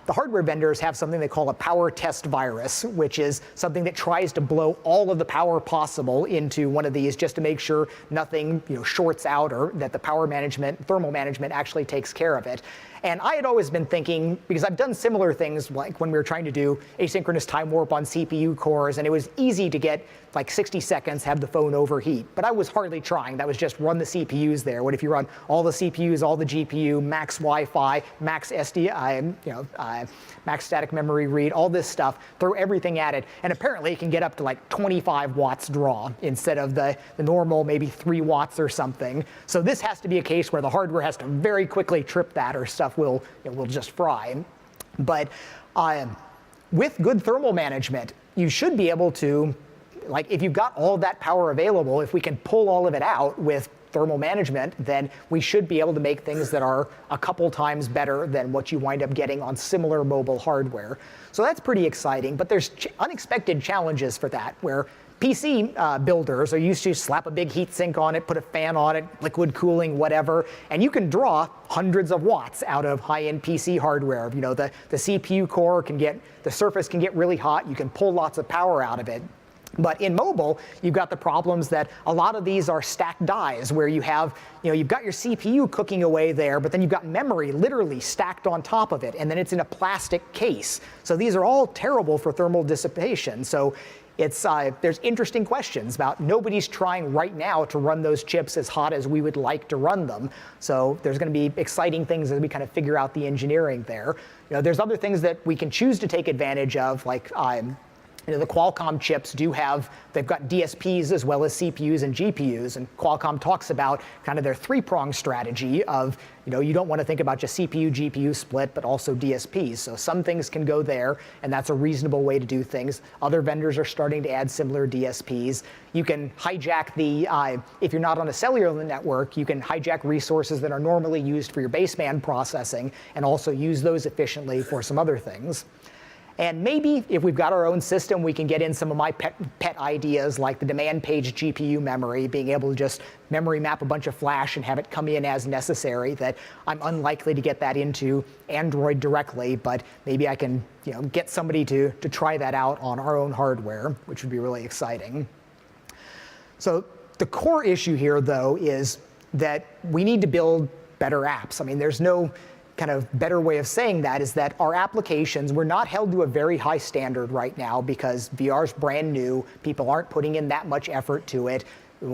hardware vendors have something they call a power test virus, which is something that tries to blow all of the power possible into one of these just to make sure nothing shorts out or that the thermal management actually takes care of it. And I had always been thinking, because I've done similar things like when we were trying to do asynchronous time warp on CPU cores, and it was easy to get like 60 seconds, have the phone overheat. But I was hardly trying. That was just run the CPUs there. What if you run all the CPUs, all the GPU, max Wi-Fi, max max static memory read, all this stuff, throw everything at it, and apparently it can get up to like 25 watts draw instead of the normal maybe 3 watts or something. So this has to be a case where the hardware has to very quickly trip that or stuff will just fry. But with good thermal management, you should be able to, like if you've got all of that power available, if we can pull all of it out with thermal management, then we should be able to make things that are a couple times better than what you wind up getting on similar mobile hardware. So that's pretty exciting, but there's unexpected challenges for that, where PC builders are used to slap a big heat sink on it, put a fan on it, liquid cooling, whatever, and you can draw hundreds of watts out of high-end PC hardware. The CPU core the surface can get really hot, you can pull lots of power out of it. But in mobile, you've got the problems that a lot of these are stacked dies where you have, you've got your CPU cooking away there, but then you've got memory literally stacked on top of it, and then it's in a plastic case. So these are all terrible for thermal dissipation. So there's interesting questions about nobody's trying right now to run those chips as hot as we would like to run them. So there's going to be exciting things as we kind of figure out the engineering there. There's other things that we can choose to take advantage of, like the Qualcomm chips they've got DSPs as well as CPUs and GPUs, and Qualcomm talks about kind of their three-pronged strategy of, you don't want to think about just CPU, GPU split, but also DSPs. So some things can go there, and that's a reasonable way to do things. Other vendors are starting to add similar DSPs. You can hijack if you're not on a cellular network, you can hijack resources that are normally used for your baseband processing and also use those efficiently for some other things. And maybe if we've got our own system, we can get in some of my pet ideas, like the demand page GPU memory, being able to just memory map a bunch of flash and have it come in as necessary. That I'm unlikely to get that into Android directly, but maybe I can get somebody to try that out on our own hardware, which would be really exciting. So the core issue here, though, is that we need to build better apps. I mean, there's no kind of better way of saying that, is that our applications, we're not held to a very high standard right now because VR's brand new. People aren't putting in that much effort to it.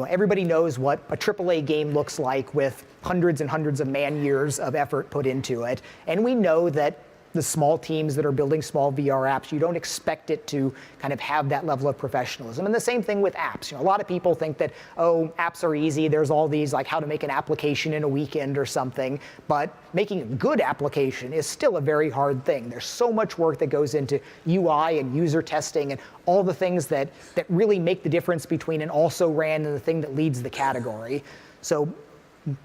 Everybody knows what a AAA game looks like with hundreds and hundreds of man-years of effort put into it. And we know that the small teams that are building small VR apps, you don't expect it to kind of have that level of professionalism. And the same thing with apps. A lot of people think that, apps are easy. There's all these, like how to make an application in a weekend or something. But making a good application is still a very hard thing. There's so much work that goes into UI and user testing and all the things that really make the difference between an also-ran and the thing that leads the category. So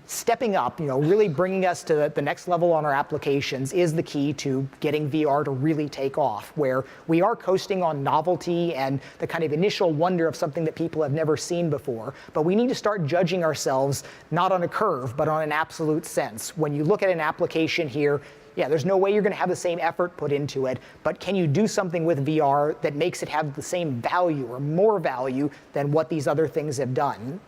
stepping up, really bringing us to the next level on our applications is the key to getting VR to really take off, where we are coasting on novelty and the kind of initial wonder of something that people have never seen before. But we need to start judging ourselves not on a curve, but on an absolute sense. When you look at an application here, there's no way you're going to have the same effort put into it, but can you do something with VR that makes it have the same value or more value than what these other things have done?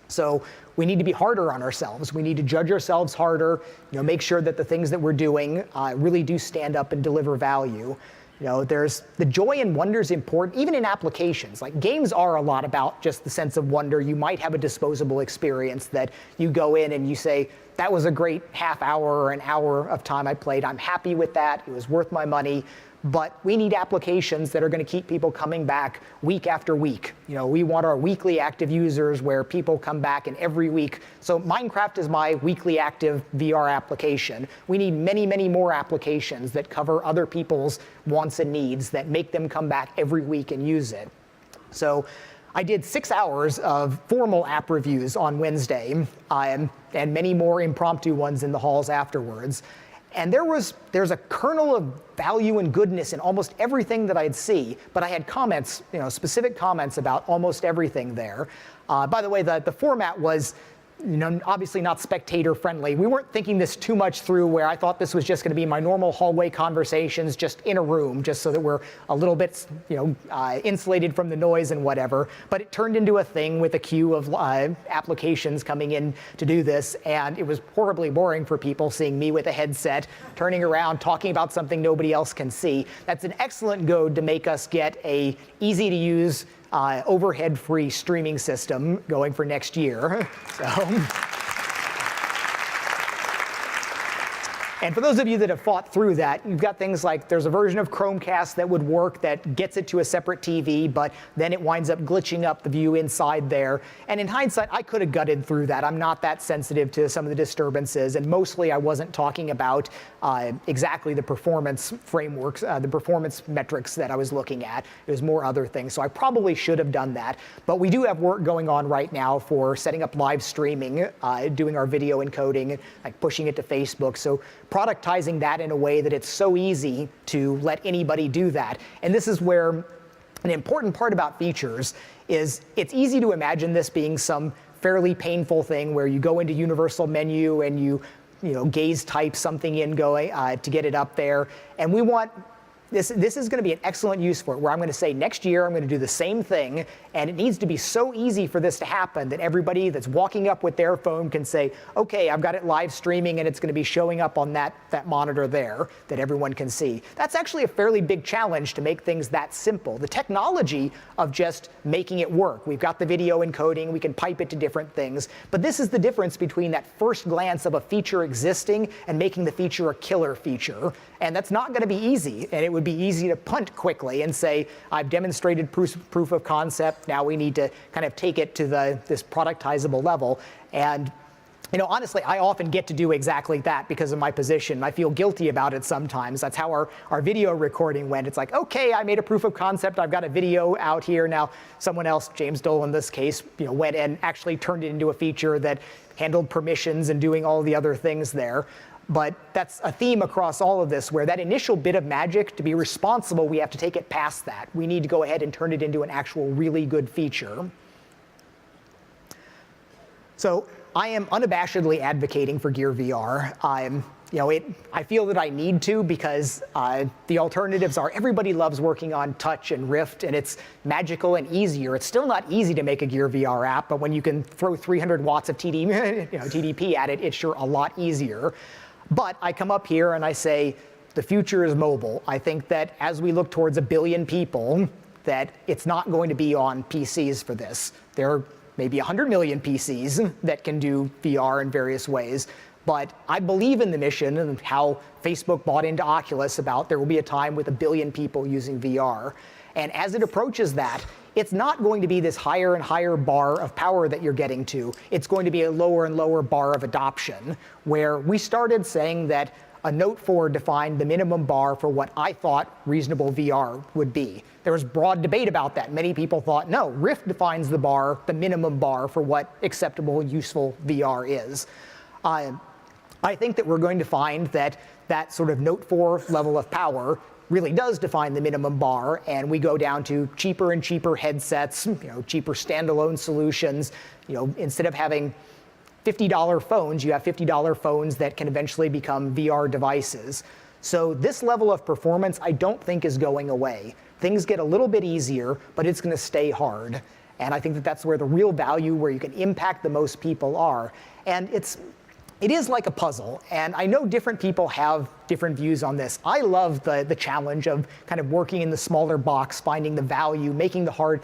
So we need to be harder on ourselves. We need to judge ourselves harder, make sure that the things that we're doing really do stand up and deliver value. There's the joy and wonder is important, even in applications. Like games are a lot about just the sense of wonder. You might have a disposable experience that you go in and you say, that was a great half hour or an hour of time I played. I'm happy with that. It was worth my money. But we need applications that are going to keep people coming back week after week. We want our weekly active users where people come back and every week. So Minecraft is my weekly active VR application. We need many, many more applications that cover other people's wants and needs that make them come back every week and use it. So I did 6 hours of formal app reviews on Wednesday and many more impromptu ones in the halls afterwards. And there's a kernel of value and goodness in almost everything that I'd see, but I had comments, specific comments about almost everything there. By the way, the format was obviously not spectator friendly. We weren't thinking this too much through where I thought this was just going to be my normal hallway conversations just in a room, just so that we're a little bit insulated from the noise and whatever. But it turned into a thing with a queue of applications coming in to do this, and it was horribly boring for people seeing me with a headset, turning around, talking about something nobody else can see. That's an excellent goad to make us get a easy to use overhead-free streaming system going for next year. And for those of you that have fought through that, you've got things like there's a version of Chromecast that would work that gets it to a separate TV, but then it winds up glitching up the view inside there. And in hindsight, I could have gutted through that. I'm not that sensitive to some of the disturbances, and mostly I wasn't talking about exactly the performance frameworks, the performance metrics that I was looking at. It was more other things, so I probably should have done that. But we do have work going on right now for setting up live streaming, doing our video encoding, like pushing it to Facebook. So productizing that in a way that it's so easy to let anybody do that. And this is where an important part about features is it's easy to imagine this being some fairly painful thing where you go into universal menu and you gaze type something in to get it up there. And we want this is going to be an excellent use for it, where I'm going to say next year I'm going to do the same thing, and it needs to be so easy for this to happen that everybody that's walking up with their phone can say, okay, I've got it live streaming and it's going to be showing up on that monitor there that everyone can see. That's actually a fairly big challenge to make things that simple. The technology of just making it work. We've got the video encoding, we can pipe it to different things, but this is the difference between that first glance of a feature existing and making the feature a killer feature. And that's not going to be easy, and it would be easy to punt quickly and say, I've demonstrated proof of concept, now we need to kind of take it to this productizable level. And honestly, I often get to do exactly that because of my position. I feel guilty about it sometimes. That's how our video recording went. It's like, okay, I made a proof of concept. I've got a video out here. Now, someone else, James Dole in this case, went and actually turned it into a feature that handled permissions and doing all the other things there. But that's a theme across all of this, where that initial bit of magic, to be responsible, we have to take it past that. We need to go ahead and turn it into an actual really good feature. So I am unabashedly advocating for Gear VR. I feel that I need to because the alternatives are everybody loves working on Touch and Rift, and it's magical and easier. It's still not easy to make a Gear VR app, but when you can throw 300 watts of TDP at it, it's sure a lot easier. But I come up here and I say, the future is mobile. I think that as we look towards 1 billion people, that it's not going to be on PCs for this. There are maybe 100 million PCs that can do VR in various ways. But I believe in the mission and how Facebook bought into Oculus about there will be a time with 1 billion people using VR. And as it approaches that, it's not going to be this higher and higher bar of power that you're getting to. It's going to be a lower and lower bar of adoption, where we started saying that a Note 4 defined the minimum bar for what I thought reasonable VR would be. There was broad debate about that. Many people thought, no, Rift defines the bar, the minimum bar for what acceptable, useful VR is. I think that we're going to find that that sort of Note 4 level of power really does define the minimum bar, and we go down to cheaper and cheaper headsets, cheaper standalone solutions. Instead of having $50 phones, you have $50 phones that can eventually become VR devices. So this level of performance I don't think is going away. Things get a little bit easier, but it's going to stay hard. And I think that that's where the real value, where you can impact the most people are. And it is like a puzzle, and I know different people have different views on this. I love the challenge of kind of working in the smaller box, finding the value, making the hard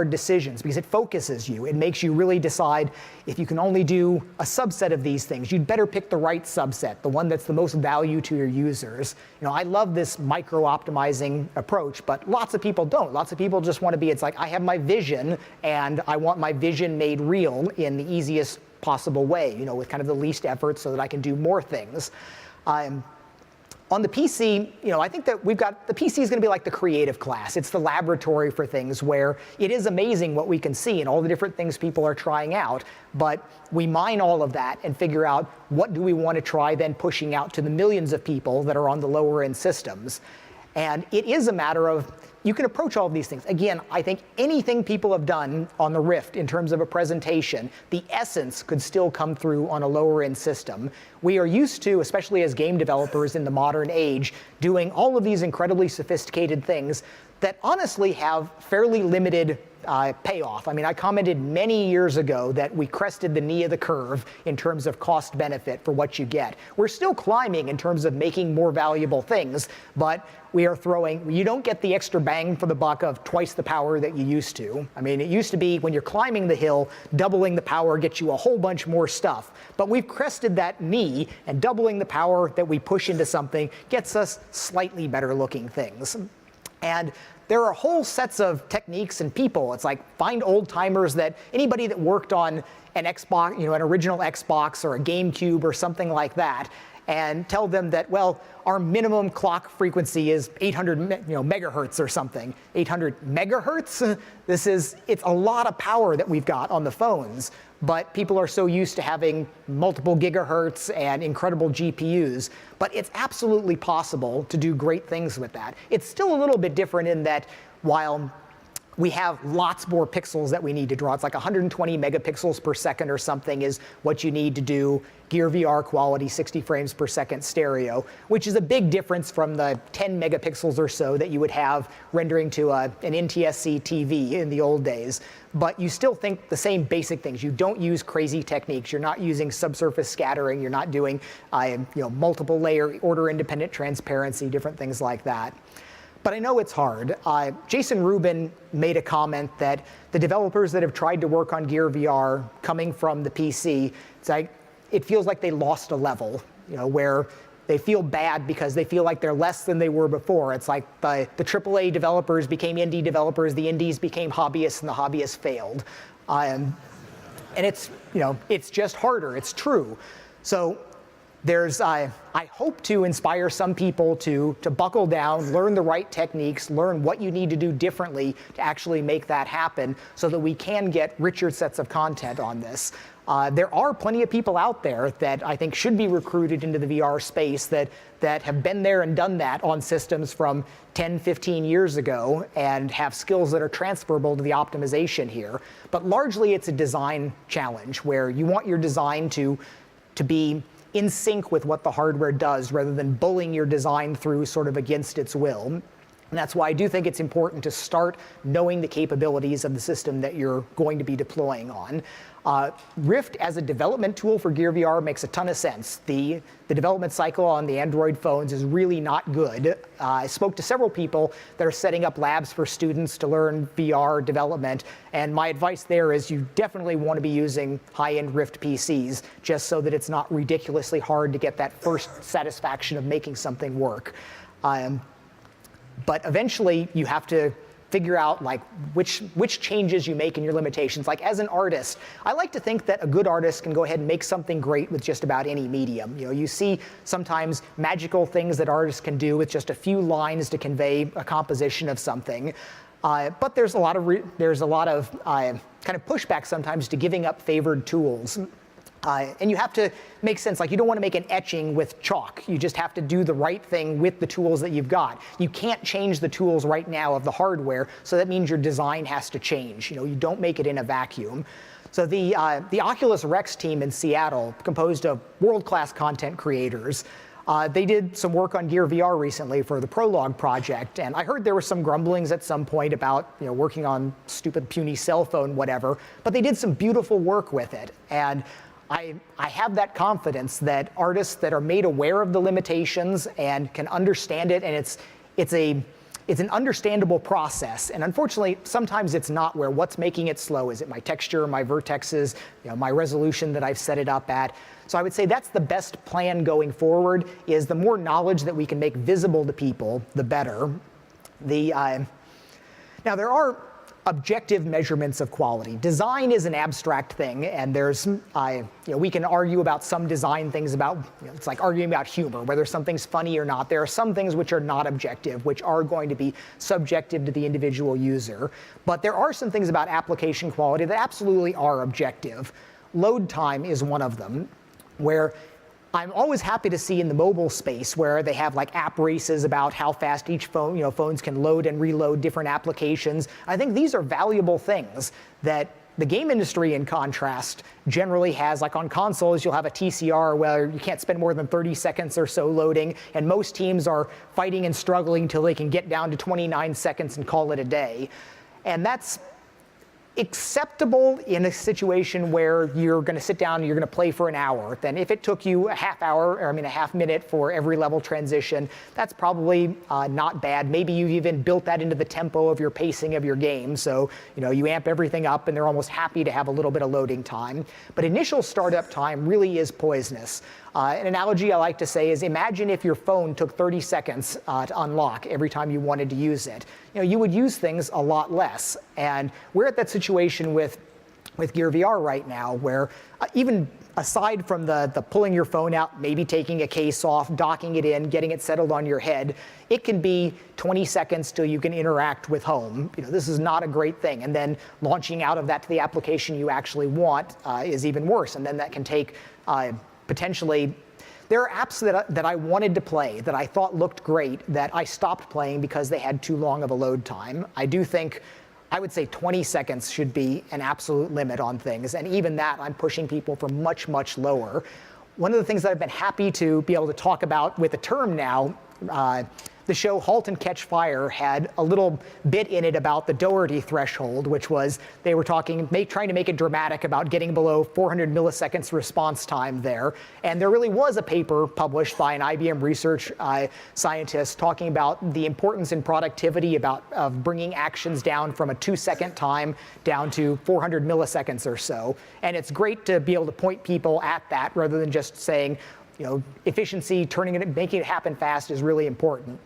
decisions, because it focuses you. It makes you really decide if you can only do a subset of these things, you'd better pick the right subset, the one that's the most value to your users. I love this micro-optimizing approach, but lots of people don't. Lots of people just want to be, it's like, I have my vision, and I want my vision made real in the easiest possible way, with kind of the least effort so that I can do more things. On the PC, I think that the PC is going to be like the creative class. It's the laboratory for things where it is amazing what we can see and all the different things people are trying out, but we mine all of that and figure out what do we want to try then pushing out to the millions of people that are on the lower end systems. And it is a matter of, you can approach all of these things. Again, I think anything people have done on the Rift in terms of a presentation, the essence could still come through on a lower end system. We are used to, especially as game developers in the modern age, doing all of these incredibly sophisticated things that honestly have fairly limited payoff. I mean, I commented many years ago that we crested the knee of the curve in terms of cost benefit for what you get. We're still climbing in terms of making more valuable things, but you don't get the extra bang for the buck of twice the power that you used to. I mean, it used to be when you're climbing the hill, doubling the power gets you a whole bunch more stuff. But we've crested that knee, and doubling the power that we push into something gets us slightly better looking things. And there are whole sets of techniques and people. It's like, find old timers, that anybody that worked on an Xbox, an original Xbox or a GameCube or something like that, and tell them that, well, our minimum clock frequency is 800 megahertz or something. 800 megahertz? It's a lot of power that we've got on the phones, but people are so used to having multiple gigahertz and incredible GPUs. But it's absolutely possible to do great things with that. It's still a little bit different in that while we have lots more pixels that we need to draw. It's like 120 megapixels per second or something is what you need to do Gear VR quality 60 frames per second stereo, which is a big difference from the 10 megapixels or so that you would have rendering to an NTSC TV in the old days. But you still think the same basic things. You don't use crazy techniques. You're not using subsurface scattering. You're not doing multiple layer order independent transparency, different things like that. But I know it's hard. Jason Rubin made a comment that the developers that have tried to work on Gear VR coming from the PC, it feels like they lost a level, where they feel bad because they feel like they're less than they were before. It's like the AAA developers became indie developers, the indies became hobbyists, and the hobbyists failed. And it's just harder. It's true. So I hope to inspire some people to buckle down, learn the right techniques, learn what you need to do differently to actually make that happen so that we can get richer sets of content on this. There are plenty of people out there that I think should be recruited into the VR space that have been there and done that on systems from 10, 15 years ago and have skills that are transferable to the optimization here. But largely it's a design challenge where you want your design to be in sync with what the hardware does rather than bullying your design through sort of against its will. And that's why I do think it's important to start knowing the capabilities of the system that you're going to be deploying on. Rift as a development tool for Gear VR makes a ton of sense. The development cycle on the Android phones is really not good. I spoke to several people that are setting up labs for students to learn VR development, and my advice there is you definitely want to be using high-end Rift PCs just so that it's not ridiculously hard to get that first satisfaction of making something work. But eventually you have to figure out which changes you make in your limitations. Like as an artist, I like to think that a good artist can go ahead and make something great with just about any medium. You see sometimes magical things that artists can do with just a few lines to convey a composition of something. But there's a lot of kind of pushback sometimes to giving up favored tools. And you have to make sense, you don't want to make an etching with chalk. You just have to do the right thing with the tools that you've got. You can't change the tools right now of the hardware, so that means your design has to change. You don't make it in a vacuum. So the Oculus Rex team in Seattle, composed of world-class content creators, They did some work on Gear VR recently for the Prologue project, and I heard there were some grumblings at some point about working on stupid puny cell phone, whatever, but they did some beautiful work with it. And I have that confidence that artists that are made aware of the limitations and can understand it, and it's an understandable process. And unfortunately, sometimes it's not, where what's making it slow. Is it my texture, my vertexes, my resolution that I've set it up at? So I would say that's the best plan going forward, is the more knowledge that we can make visible to people, the better. Now there are objective measurements of quality. Design is an abstract thing, and there's, we can argue about some design things about, it's like arguing about humor, whether something's funny or not. There are some things which are not objective, which are going to be subjective to the individual user. But there are some things about application quality that absolutely are objective. Load time is one of them, where I'm always happy to see in the mobile space where they have like app races about how fast each phone, phones can load and reload different applications. I think these are valuable things that the game industry, in contrast, generally has. Like on consoles, you'll have a TCR where you can't spend more than 30 seconds or so loading, and most teams are fighting and struggling till they can get down to 29 seconds and call it a day. And that's acceptable in a situation where you're going to sit down and you're going to play for an hour. Then if it took you a half minute for every level transition, that's probably not bad. Maybe you've even built that into the tempo of your pacing of your game. So you amp everything up and they're almost happy to have a little bit of loading time. But initial startup time really is poisonous. An analogy I like to say is, imagine if your phone took 30 seconds to unlock every time you wanted to use it. You would use things a lot less. And we're at that situation with Gear VR right now, where even aside from the pulling your phone out, maybe taking a case off, docking it in, getting it settled on your head, it can be 20 seconds till you can interact with home. This is not a great thing. And then launching out of that to the application you actually want is even worse. And then that can take potentially, there are apps that I wanted to play that I thought looked great that I stopped playing because they had too long of a load time. I would say 20 seconds should be an absolute limit on things, and even that I'm pushing people for much, much lower. One of the things that I've been happy to be able to talk about with a term now, the show *Halt and Catch Fire* had a little bit in it about the Doherty threshold, which was they were trying to make it dramatic about getting below 400 milliseconds response time there. And there really was a paper published by an IBM research scientist talking about the importance in productivity of bringing actions down from a 2-second time down to 400 milliseconds or so. And it's great to be able to point people at that rather than just saying, efficiency, making it happen fast is really important.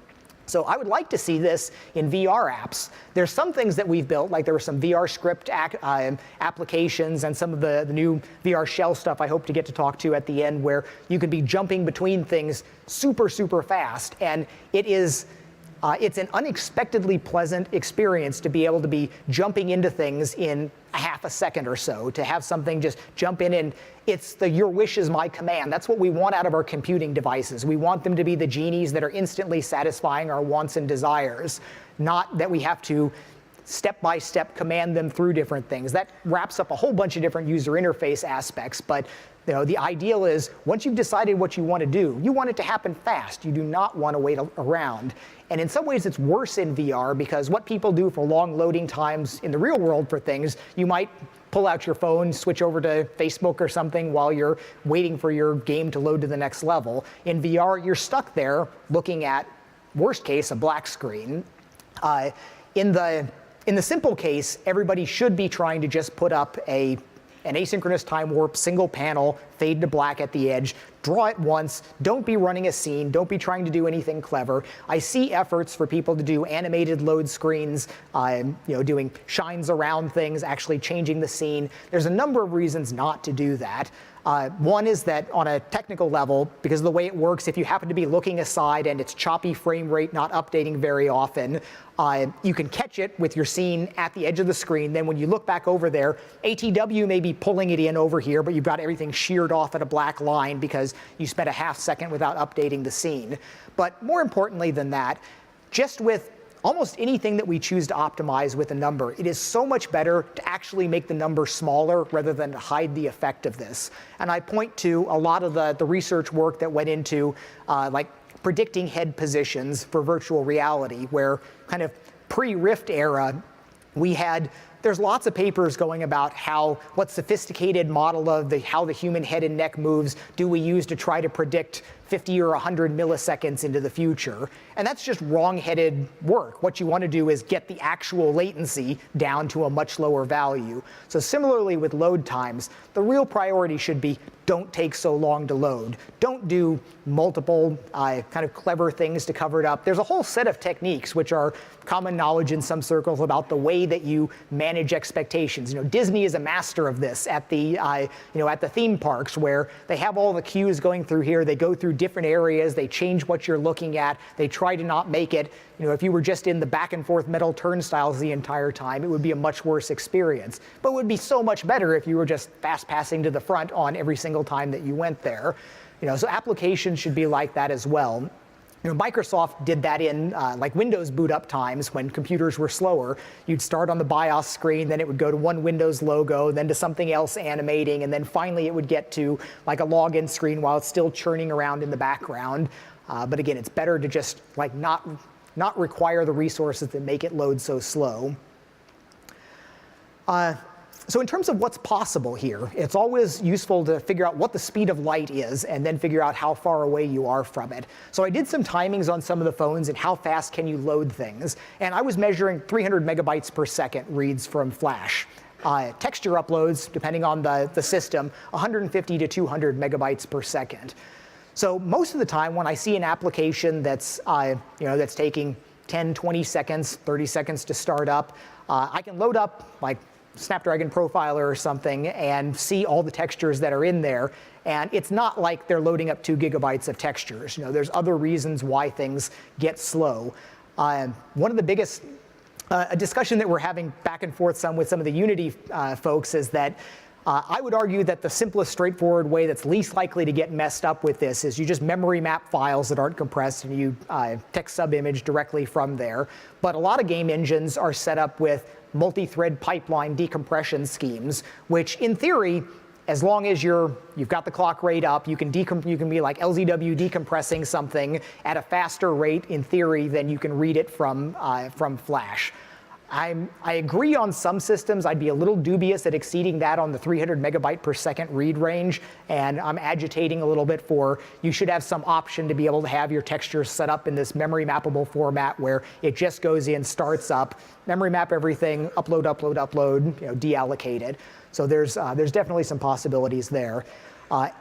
So I would like to see this in VR apps. There's some things that we've built, like there were some VR script applications and some of the new VR shell stuff I hope to get to talk to at the end, where you could be jumping between things super, super fast. And it's an unexpectedly pleasant experience to be able to be jumping into things in a half a second or so, to have something just jump in, and it's your wish is my command. That's what we want out of our computing devices. We want them to be the genies that are instantly satisfying our wants and desires, not that we have to step by step command them through different things. That wraps up a whole bunch of different user interface aspects, but the ideal is once you've decided what you want to do, you want it to happen fast. You do not want to wait around. And in some ways it's worse in VR, because what people do for long loading times in the real world for things, you might pull out your phone, switch over to Facebook or something while you're waiting for your game to load to the next level. In VR, you're stuck there looking at, worst case, a black screen. In the simple case, everybody should be trying to just put up an asynchronous time warp, single panel, fade to black at the edge, draw it once, don't be running a scene, don't be trying to do anything clever. I see efforts for people to do animated load screens, doing shines around things, actually changing the scene. There's a number of reasons not to do that. One is that on a technical level, because of the way it works, if you happen to be looking aside and it's choppy frame rate not updating very often, you can catch it with your scene at the edge of the screen. Then when you look back over there, ATW may be pulling it in over here, but you've got everything sheared off at a black line because you spent a half second without updating the scene. But more importantly than that, just with almost anything that we choose to optimize with a number, it is so much better to actually make the number smaller rather than to hide the effect of this. And I point to a lot of the research work that went into like predicting head positions for virtual reality, where kind of pre-Rift era, there's lots of papers going about what sophisticated model of how the human head and neck moves do we use to try to predict 50 or 100 milliseconds into the future. And that's just wrong-headed work. What you want to do is get the actual latency down to a much lower value. So similarly with load times, the real priority should be don't take so long to load. Don't do multiple kind of clever things to cover it up. There's a whole set of techniques which are common knowledge in some circles about the way that you manage expectations. Disney is a master of this at the at the theme parks, where they have all the cues going through here. They go through different areas. They change what you're looking at. They try to not make it, if you were just in the back and forth metal turnstiles the entire time, it would be a much worse experience. But it would be so much better if you were just fast passing to the front on every single time that you went there. So applications should be like that as well. Microsoft did that in like Windows boot up times when computers were slower. You'd start on the BIOS screen, then it would go to one Windows logo, then to something else animating, and then finally it would get to like a login screen while it's still churning around in the background. But again, it's better to just like not require the resources that make it load so slow. So in terms of what's possible here, it's always useful to figure out what the speed of light is and then figure out how far away you are from it. So I did some timings on some of the phones and how fast can you load things. And I was measuring 300 megabytes per second reads from Flash. Texture uploads, depending on the system, 150 to 200 megabytes per second. So most of the time when I see an application that's taking 10, 20 seconds, 30 seconds to start up, I can load up like Snapdragon Profiler or something and see all the textures that are in there. And it's not like they're loading up 2 gigabytes of textures. There's other reasons why things get slow. One of the biggest a discussion that we're having back and forth with some of the Unity folks is that I would argue that the simplest, straightforward way that's least likely to get messed up with this is you just memory map files that aren't compressed and you text sub-image directly from there. But a lot of game engines are set up with multi-thread pipeline decompression schemes, which in theory, as long as you've got the clock rate up, you can be like LZW decompressing something at a faster rate in theory than you can read it from Flash. I agree on some systems. I'd be a little dubious at exceeding that on the 300 megabyte per second read range, and I'm agitating a little bit for you should have some option to be able to have your textures set up in this memory mappable format where it just goes in, starts up, memory map everything, upload, deallocate it. So there's definitely some possibilities there.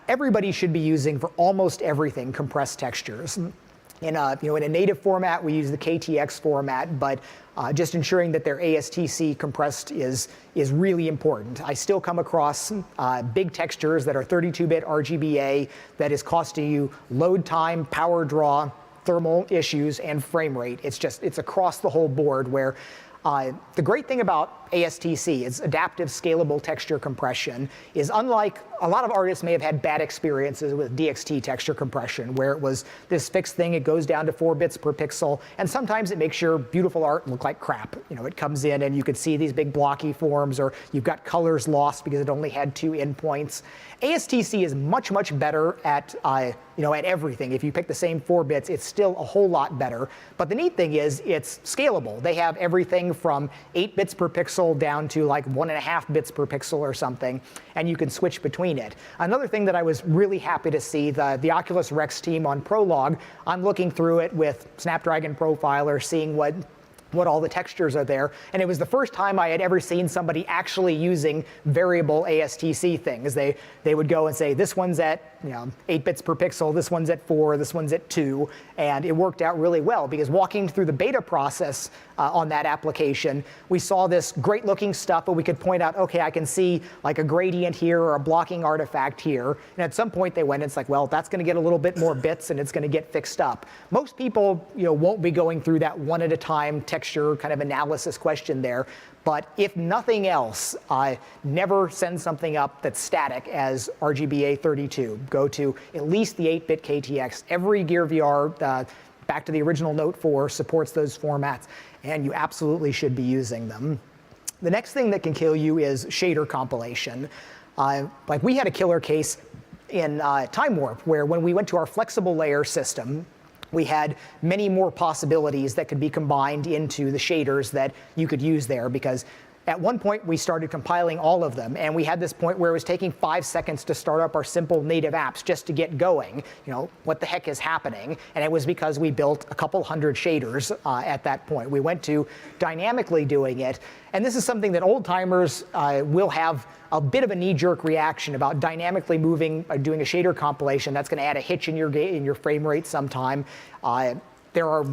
Everybody should be using for almost everything compressed textures. In a native format, we use the KTX format, but just ensuring that their ASTC compressed is really important. I still come across big textures that are 32-bit RGBA that is costing you load time, power draw, thermal issues, and frame rate. It's across the whole board where the great thing about ASTC is adaptive scalable texture compression is unlike a lot of artists may have had bad experiences with DXT texture compression where it was this fixed thing, it goes down to 4 bits per pixel, and sometimes it makes your beautiful art look like crap. It comes in and you could see these big blocky forms, or you've got colors lost because it only had 2 endpoints. ASTC is much, much better at at everything. If you pick the same 4 bits, it's still a whole lot better. But the neat thing is it's scalable. They have everything from 8 bits per pixel down to like 1.5 bits per pixel or something, and you can switch between it. Another thing that I was really happy to see, the Oculus Rex team on Prolog, I'm looking through it with Snapdragon Profiler, seeing what all the textures are there. And it was the first time I had ever seen somebody actually using variable ASTC things. They would go and say, this one's at 8 bits per pixel, this one's at 4, this one's at 2. And it worked out really well because walking through the beta process on that application, we saw this great looking stuff, but we could point out, okay, I can see like a gradient here or a blocking artifact here. And at some point they went, it's like, well, that's going to get a little bit more bits and it's going to get fixed up. Most people won't be going through that one at a time texture kind of analysis question there. But if nothing else, never send something up that's static as RGBA 32. Go to at least the 8-bit KTX. Every Gear VR back to the original Note 4, supports those formats, and you absolutely should be using them. The next thing that can kill you is shader compilation. Like we had a killer case in Time Warp, where when we went to our flexible layer system, we had many more possibilities that could be combined into the shaders that you could use there, because at one point we started compiling all of them, and we had this point where it was taking 5 seconds to start up our simple native apps just to get going. You know, what the heck is happening? And it was because we built a couple hundred shaders at that point. We went to dynamically doing it, and this is something that old timers will have a bit of a knee-jerk reaction about dynamically moving, doing a shader compilation. That's going to add a hitch in your frame rate sometime. There are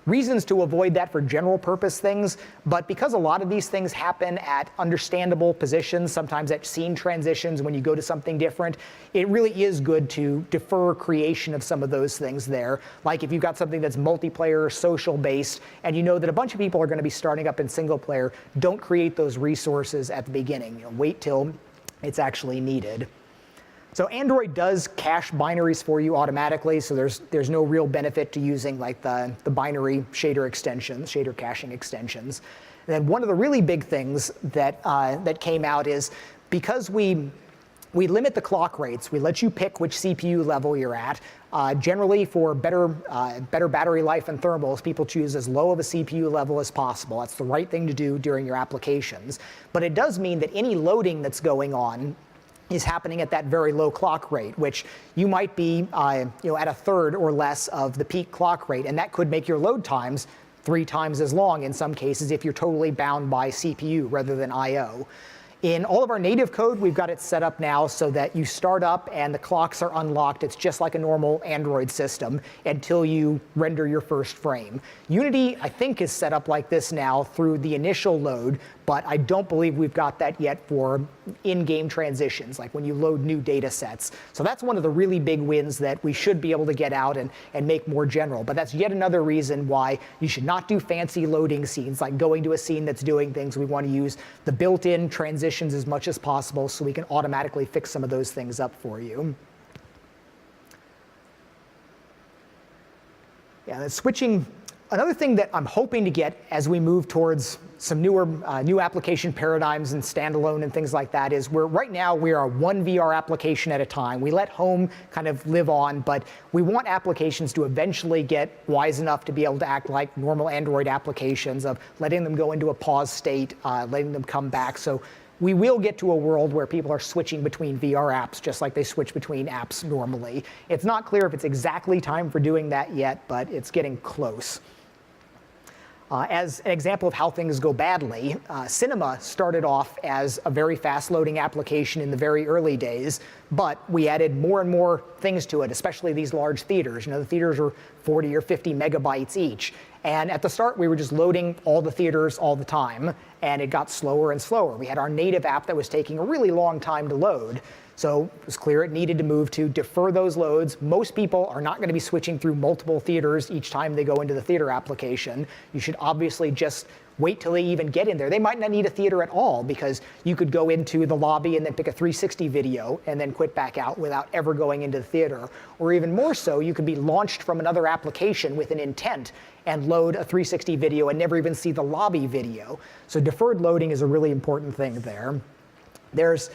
reasons to avoid that for general purpose things, but because a lot of these things happen at understandable positions, sometimes at scene transitions when you go to something different, it really is good to defer creation of some of those things there. Like if you've got something that's multiplayer or social based, and you know that a bunch of people are going to be starting up in single player, don't create those resources at the beginning. You know, wait till it's actually needed. So Android does cache binaries for you automatically, so there's no real benefit to using like the binary shader extensions, shader caching extensions. And then one of the really big things that that came out is because we limit the clock rates, we let you pick which CPU level you're at. Generally, for better battery life and thermals, people choose as low of a CPU level as possible. That's the right thing to do during your applications. But it does mean that any loading that's going on is happening at that very low clock rate, which you might be at a third or less of the peak clock rate, and that could make your load times 3 times as long in some cases if you're totally bound by CPU rather than I/O. In all of our native code, we've got it set up now so that you start up and the clocks are unlocked. It's just like a normal Android system until you render your first frame. Unity, I think, is set up like this now through the initial load, but I don't believe we've got that yet for in-game transitions, like when you load new data sets. So that's one of the really big wins that we should be able to get out and make more general. But that's yet another reason why you should not do fancy loading scenes, like going to a scene that's doing things. We want to use the built-in transitions as much as possible so we can automatically fix some of those things up for you. Yeah, that's switching. Another thing that I'm hoping to get as we move towards some new application paradigms and standalone and things like that is right now we are one VR application at a time. We let home kind of live on, but we want applications to eventually get wise enough to be able to act like normal Android applications, of letting them go into a pause state, letting them come back. So we will get to a world where people are switching between VR apps just like they switch between apps normally. It's not clear if it's exactly time for doing that yet, but it's getting close. As an example of how things go badly, Cinema started off as a very fast-loading application in the very early days, but we added more and more things to it, especially these large theaters. You know, the theaters are 40 or 50 megabytes each. And at the start, we were just loading all the theaters all the time, and it got slower and slower. We had our native app that was taking a really long time to load. So it was clear it needed to move to defer those loads. Most people are not going to be switching through multiple theaters each time they go into the theater application. You should obviously just wait till they even get in there. They might not need a theater at all, because you could go into the lobby and then pick a 360 video and then quit back out without ever going into the theater. Or even more so, you could be launched from another application with an intent and load a 360 video and never even see the lobby video. So deferred loading is a really important thing there. There's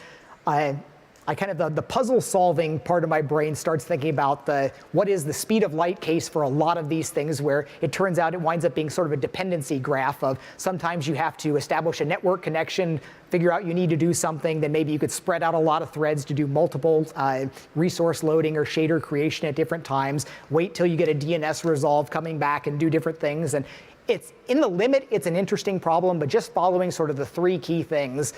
the puzzle solving part of my brain starts thinking about what is the speed of light case for a lot of these things, where it turns out it winds up being sort of a dependency graph of sometimes you have to establish a network connection, figure out you need to do something, then maybe you could spread out a lot of threads to do multiple resource loading or shader creation at different times, wait till you get a DNS resolve coming back and do different things. And it's in the limit, it's an interesting problem, but just following sort of the 3 key things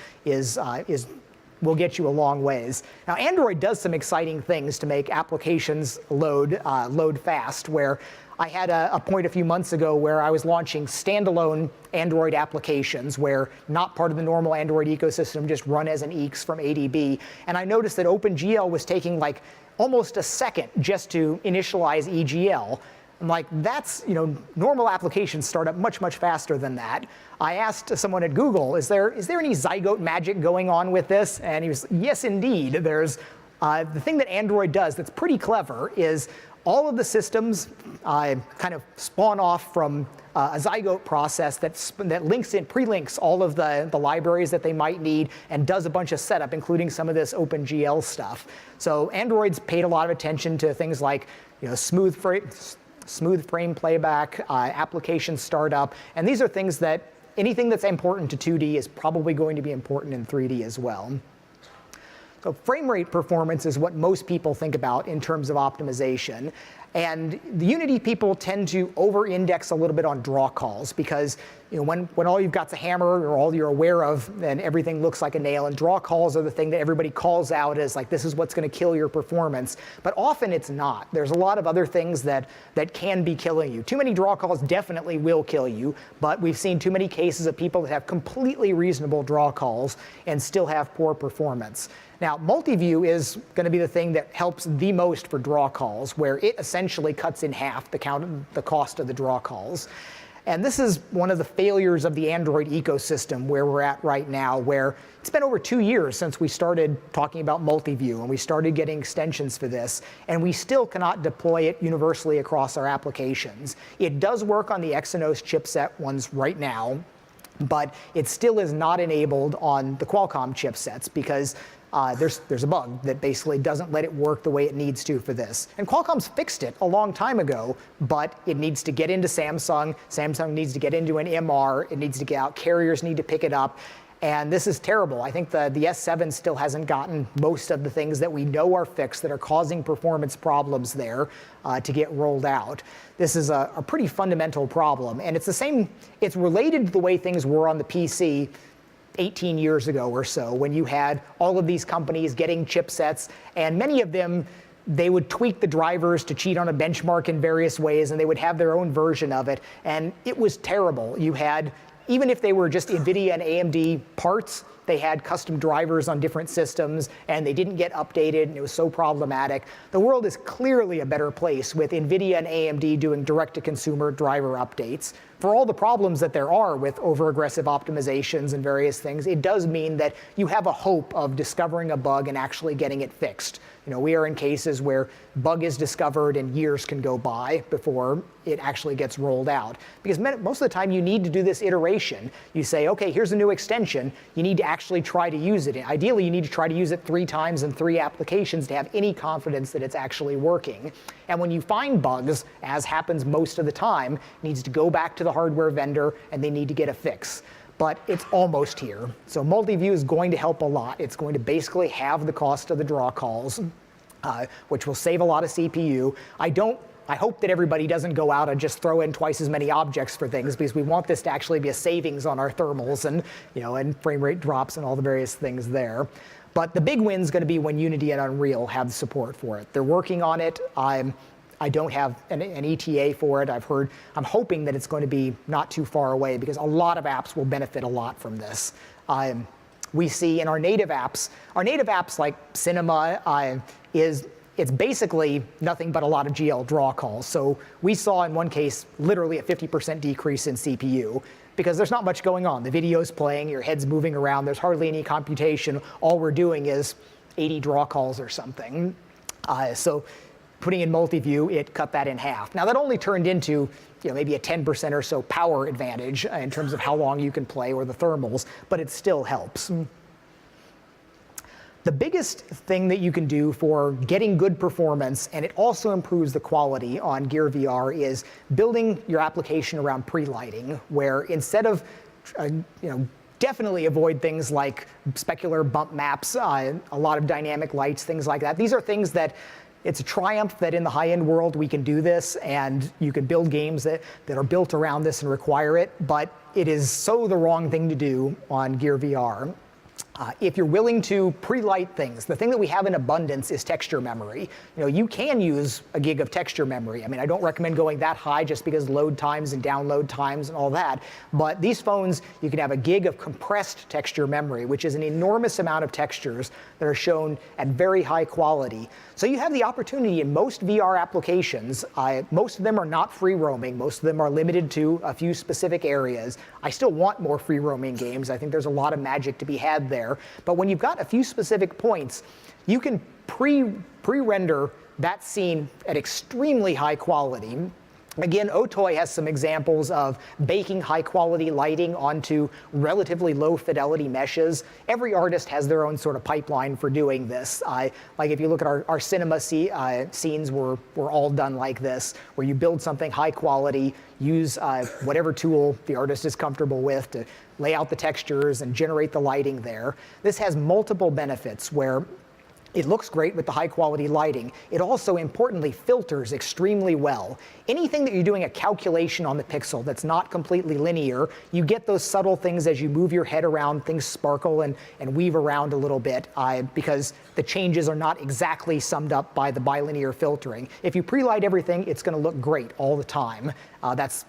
will get you a long ways. Now, Android does some exciting things to make applications load fast, where I had a point a few months ago where I was launching standalone Android applications where not part of the normal Android ecosystem, just run as an EEX from ADB. And I noticed that OpenGL was taking like almost a second just to initialize EGL. I'm like, that's, normal applications start up much, much faster than that. I asked someone at Google, is there any Zygote magic going on with this? And he was, yes, indeed. There's the thing that Android does that's pretty clever is all of the systems kind of spawn off from a zygote process that links in, pre-links all of the libraries that they might need and does a bunch of setup, including some of this OpenGL stuff. So Android's paid a lot of attention to things like smooth frame playback, application startup, and these are things that anything that's important to 2D is probably going to be important in 3D as well. So frame rate performance is what most people think about in terms of optimization. And the Unity people tend to over-index a little bit on draw calls because when all you've got's a hammer or all you're aware of, then everything looks like a nail. And draw calls are the thing that everybody calls out as like, this is what's going to kill your performance. But often it's not. There's a lot of other things that can be killing you. Too many draw calls definitely will kill you, but we've seen too many cases of people that have completely reasonable draw calls and still have poor performance. Now, multi-view is going to be the thing that helps the most for draw calls, where it essentially cuts in half the cost of the draw calls. And this is one of the failures of the Android ecosystem where we're at right now, where it's been over 2 years since we started talking about multi-view and we started getting extensions for this, and we still cannot deploy it universally across our applications. It does work on the Exynos chipset ones right now, but it still is not enabled on the Qualcomm chipsets because there's a bug that basically doesn't let it work the way it needs to for this. And Qualcomm's fixed it a long time ago, but it needs to get into Samsung. Samsung needs to get into an MR. It needs to get out. Carriers need to pick it up. And this is terrible. I think the S7 still hasn't gotten most of the things that we know are fixed that are causing performance problems there to get rolled out. This is a pretty fundamental problem. And it's the same, it's related to the way things were on the PC 18 years ago or so, when you had all of these companies getting chipsets, and many of them, they would tweak the drivers to cheat on a benchmark in various ways, and they would have their own version of it, and it was terrible. You had, even if they were just NVIDIA and AMD parts, they had custom drivers on different systems, and they didn't get updated, and it was so problematic. The world is clearly a better place with NVIDIA and AMD doing direct-to-consumer driver updates. For all the problems that there are with over-aggressive optimizations and various things, it does mean that you have a hope of discovering a bug and actually getting it fixed. We are in cases where bug is discovered and years can go by before it actually gets rolled out. Because most of the time you need to do this iteration. You say, okay, here's a new extension. You need to actually try to use it. Ideally, you need to try to use it 3 times in 3 applications to have any confidence that it's actually working. And when you find bugs, as happens most of the time, it needs to go back to the hardware vendor and they need to get a fix. But it's almost here. So multi-view is going to help a lot. It's going to basically halve the cost of the draw calls, which will save a lot of CPU. I hope that everybody doesn't go out and just throw in twice as many objects for things, because we want this to actually be a savings on our thermals and, and frame rate drops and all the various things there. But the big win is going to be when Unity and Unreal have support for it. They're working on it. I don't have an ETA for it. I'm hoping that it's going to be not too far away, because a lot of apps will benefit a lot from this. We see in our native apps like Cinema it's basically nothing but a lot of GL draw calls. So we saw in one case literally a 50% decrease in CPU, because there's not much going on. The video's playing, your head's moving around, there's hardly any computation. All we're doing is 80 draw calls or something. So putting in multi-view, it cut that in half. Now that only turned into maybe a 10% or so power advantage in terms of how long you can play or the thermals, but it still helps. The biggest thing that you can do for getting good performance, and it also improves the quality on Gear VR, is building your application around pre-lighting, where instead of, definitely avoid things like specular bump maps, a lot of dynamic lights, things like that. These are things that it's a triumph that in the high-end world we can do this, and you can build games that are built around this and require it, but it is so the wrong thing to do on Gear VR. If you're willing to pre-light things, the thing that we have in abundance is texture memory. You can use a gig of texture memory. I mean, I don't recommend going that high just because load times and download times and all that. But these phones, you can have a gig of compressed texture memory, which is an enormous amount of textures that are shown at very high quality. So you have the opportunity in most VR applications. Most of them are not free roaming. Most of them are limited to a few specific areas. I still want more free roaming games. I think there's a lot of magic to be had there. But when you've got a few specific points, you can pre-render that's seen at extremely high quality. Again, Otoy has some examples of baking high-quality lighting onto relatively low-fidelity meshes. Every artist has their own sort of pipeline for doing this. Like if you look at our cinema scenes, we're all done like this, where you build something high-quality, use whatever tool the artist is comfortable with to lay out the textures and generate the lighting there. This has multiple benefits where it looks great with the high quality lighting. It also importantly filters extremely well. Anything that you're doing a calculation on the pixel that's not completely linear, you get those subtle things as you move your head around, things sparkle and weave around a little bit because the changes are not exactly summed up by the bilinear filtering. If you pre-light everything, it's going to look great all the time. That's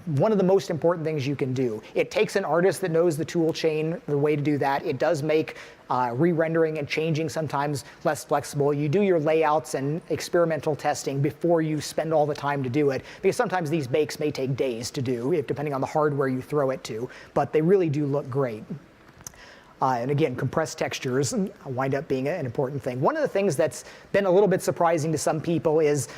one of the most important things you can do. It takes an artist that knows the tool chain, the way to do that. It does make re-rendering and changing sometimes less flexible. You do your layouts and experimental testing before you spend all the time to do it, because sometimes these bakes may take days to do, depending on the hardware you throw it to, but they really do look great. And again, compressed textures wind up being an important thing. One of the things that's been a little bit surprising to some people is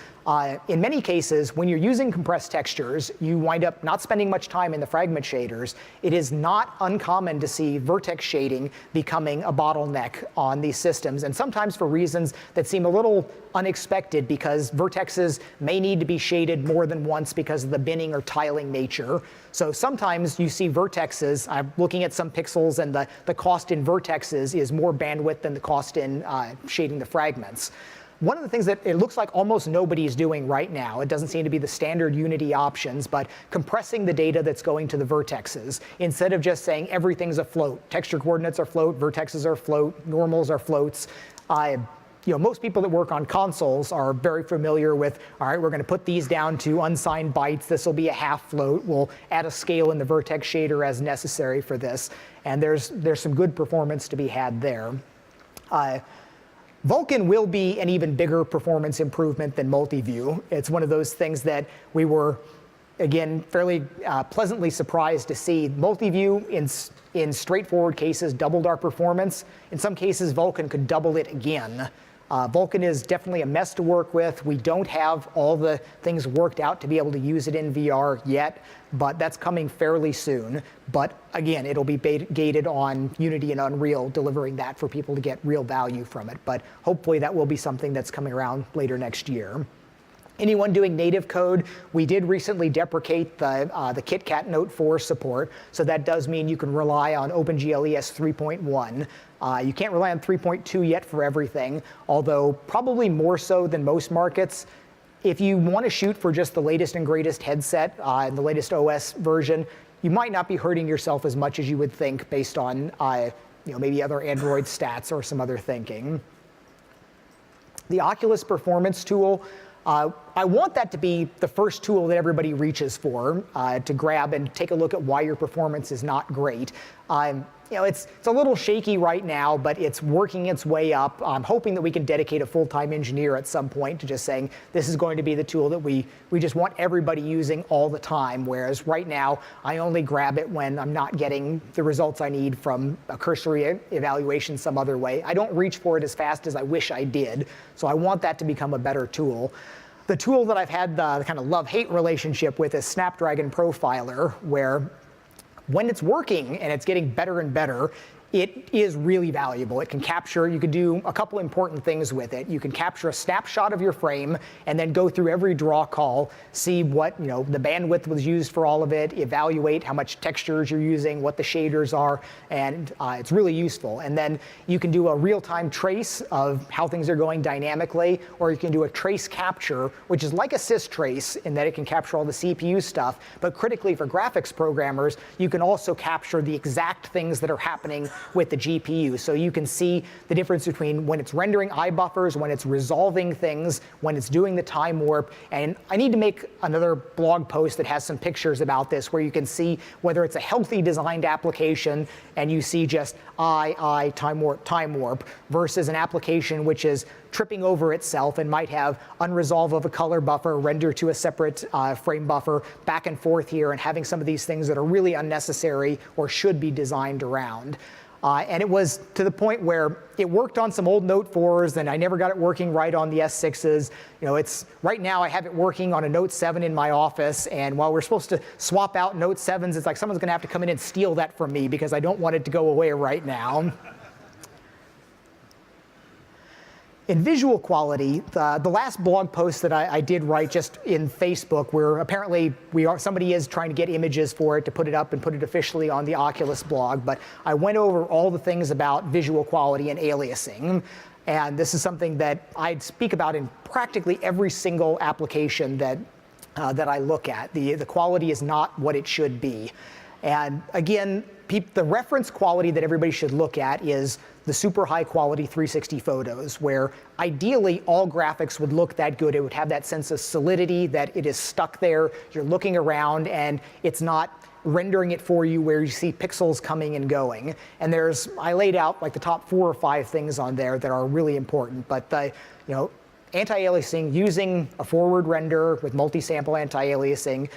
in many cases, when you're using compressed textures, you wind up not spending much time in the fragment shaders. It is not uncommon to see vertex shading becoming a bottleneck on these systems, and sometimes for reasons that seem a little unexpected, because vertexes may need to be shaded more than once because of the binning or tiling nature. So sometimes you see vertexes, I'm looking at some pixels, and the cost in vertexes is more bandwidth than the cost in shading the fragments. One of the things that it looks like almost nobody's doing right now, it doesn't seem to be the standard Unity options, but compressing the data that's going to the vertexes. Instead of just saying everything's a float, texture coordinates are float, vertexes are float, normals are floats. Most people that work on consoles are very familiar with, all right, we're going to put these down to unsigned bytes. This will be a half float. We'll add a scale in the vertex shader as necessary for this. And there's some good performance to be had there. Vulkan will be an even bigger performance improvement than Multiview. It's one of those things that we were, again, fairly pleasantly surprised to see. Multiview, in straightforward cases, doubled our performance. In some cases, Vulkan could double it again. Vulkan is definitely a mess to work with. We don't have all the things worked out to be able to use it in VR yet, but that's coming fairly soon. But again, it'll be gated on Unity and Unreal, delivering that for people to get real value from it. But hopefully that will be something that's coming around later next year. Anyone doing native code, we did recently deprecate the KitKat Note 4 support, so that does mean you can rely on OpenGLES 3.1. You can't rely on 3.2 yet for everything, although probably more so than most markets. If you want to shoot for just the latest and greatest headset and the latest OS version, you might not be hurting yourself as much as you would think based on maybe other Android stats or some other thinking. The Oculus performance tool, I want that to be the first tool that everybody reaches for to grab and take a look at why your performance is not great. It's a little shaky right now, but it's working its way up. I'm hoping that we can dedicate a full-time engineer at some point to just saying this is going to be the tool that we just want everybody using all the time, whereas right now I only grab it when I'm not getting the results I need from a cursory evaluation some other way. I don't reach for it as fast as I wish I did, so I want that to become a better tool. The tool that I've had the kind of love-hate relationship with is Snapdragon Profiler, where when it's working and it's getting better and better, it is really valuable. It can capture, you can do a couple important things with it. You can capture a snapshot of your frame and then go through every draw call, see what the bandwidth was used for all of it, evaluate how much textures you're using, what the shaders are, and it's really useful. And then you can do a real-time trace of how things are going dynamically, or you can do a trace capture, which is like a systrace in that it can capture all the CPU stuff, but critically for graphics programmers, you can also capture the exact things that are happening with the GPU. So you can see the difference between when it's rendering eye buffers, when it's resolving things, when it's doing the time warp. And I need to make another blog post that has some pictures about this where you can see whether it's a healthy designed application and you see just time warp versus an application which is tripping over itself and might have unresolve of a color buffer, render to a separate frame buffer, back and forth here, and having some of these things that are really unnecessary or should be designed around. And it was to the point where it worked on some old Note 4s, and I never got it working right on the S6s. Right now I have it working on a Note 7 in my office, and while we're supposed to swap out Note 7s, it's like someone's going to have to come in and steal that from me because I don't want it to go away right now. In visual quality, the last blog post that I did write just in Facebook, where apparently somebody is trying to get images for it to put it up and put it officially on the Oculus blog, but I went over all the things about visual quality and aliasing. And this is something that I speak about in practically every single application that I look at. The quality is not what it should be. And again, the reference quality that everybody should look at is the super high quality 360 photos, where ideally all graphics would look that good. It would have that sense of solidity, that it is stuck there, you're looking around, and it's not rendering it for you where you see pixels coming and going. And I laid out like the top 4 or 5 things on there that are really important. But anti-aliasing, using a forward render with multi-sample anti-aliasing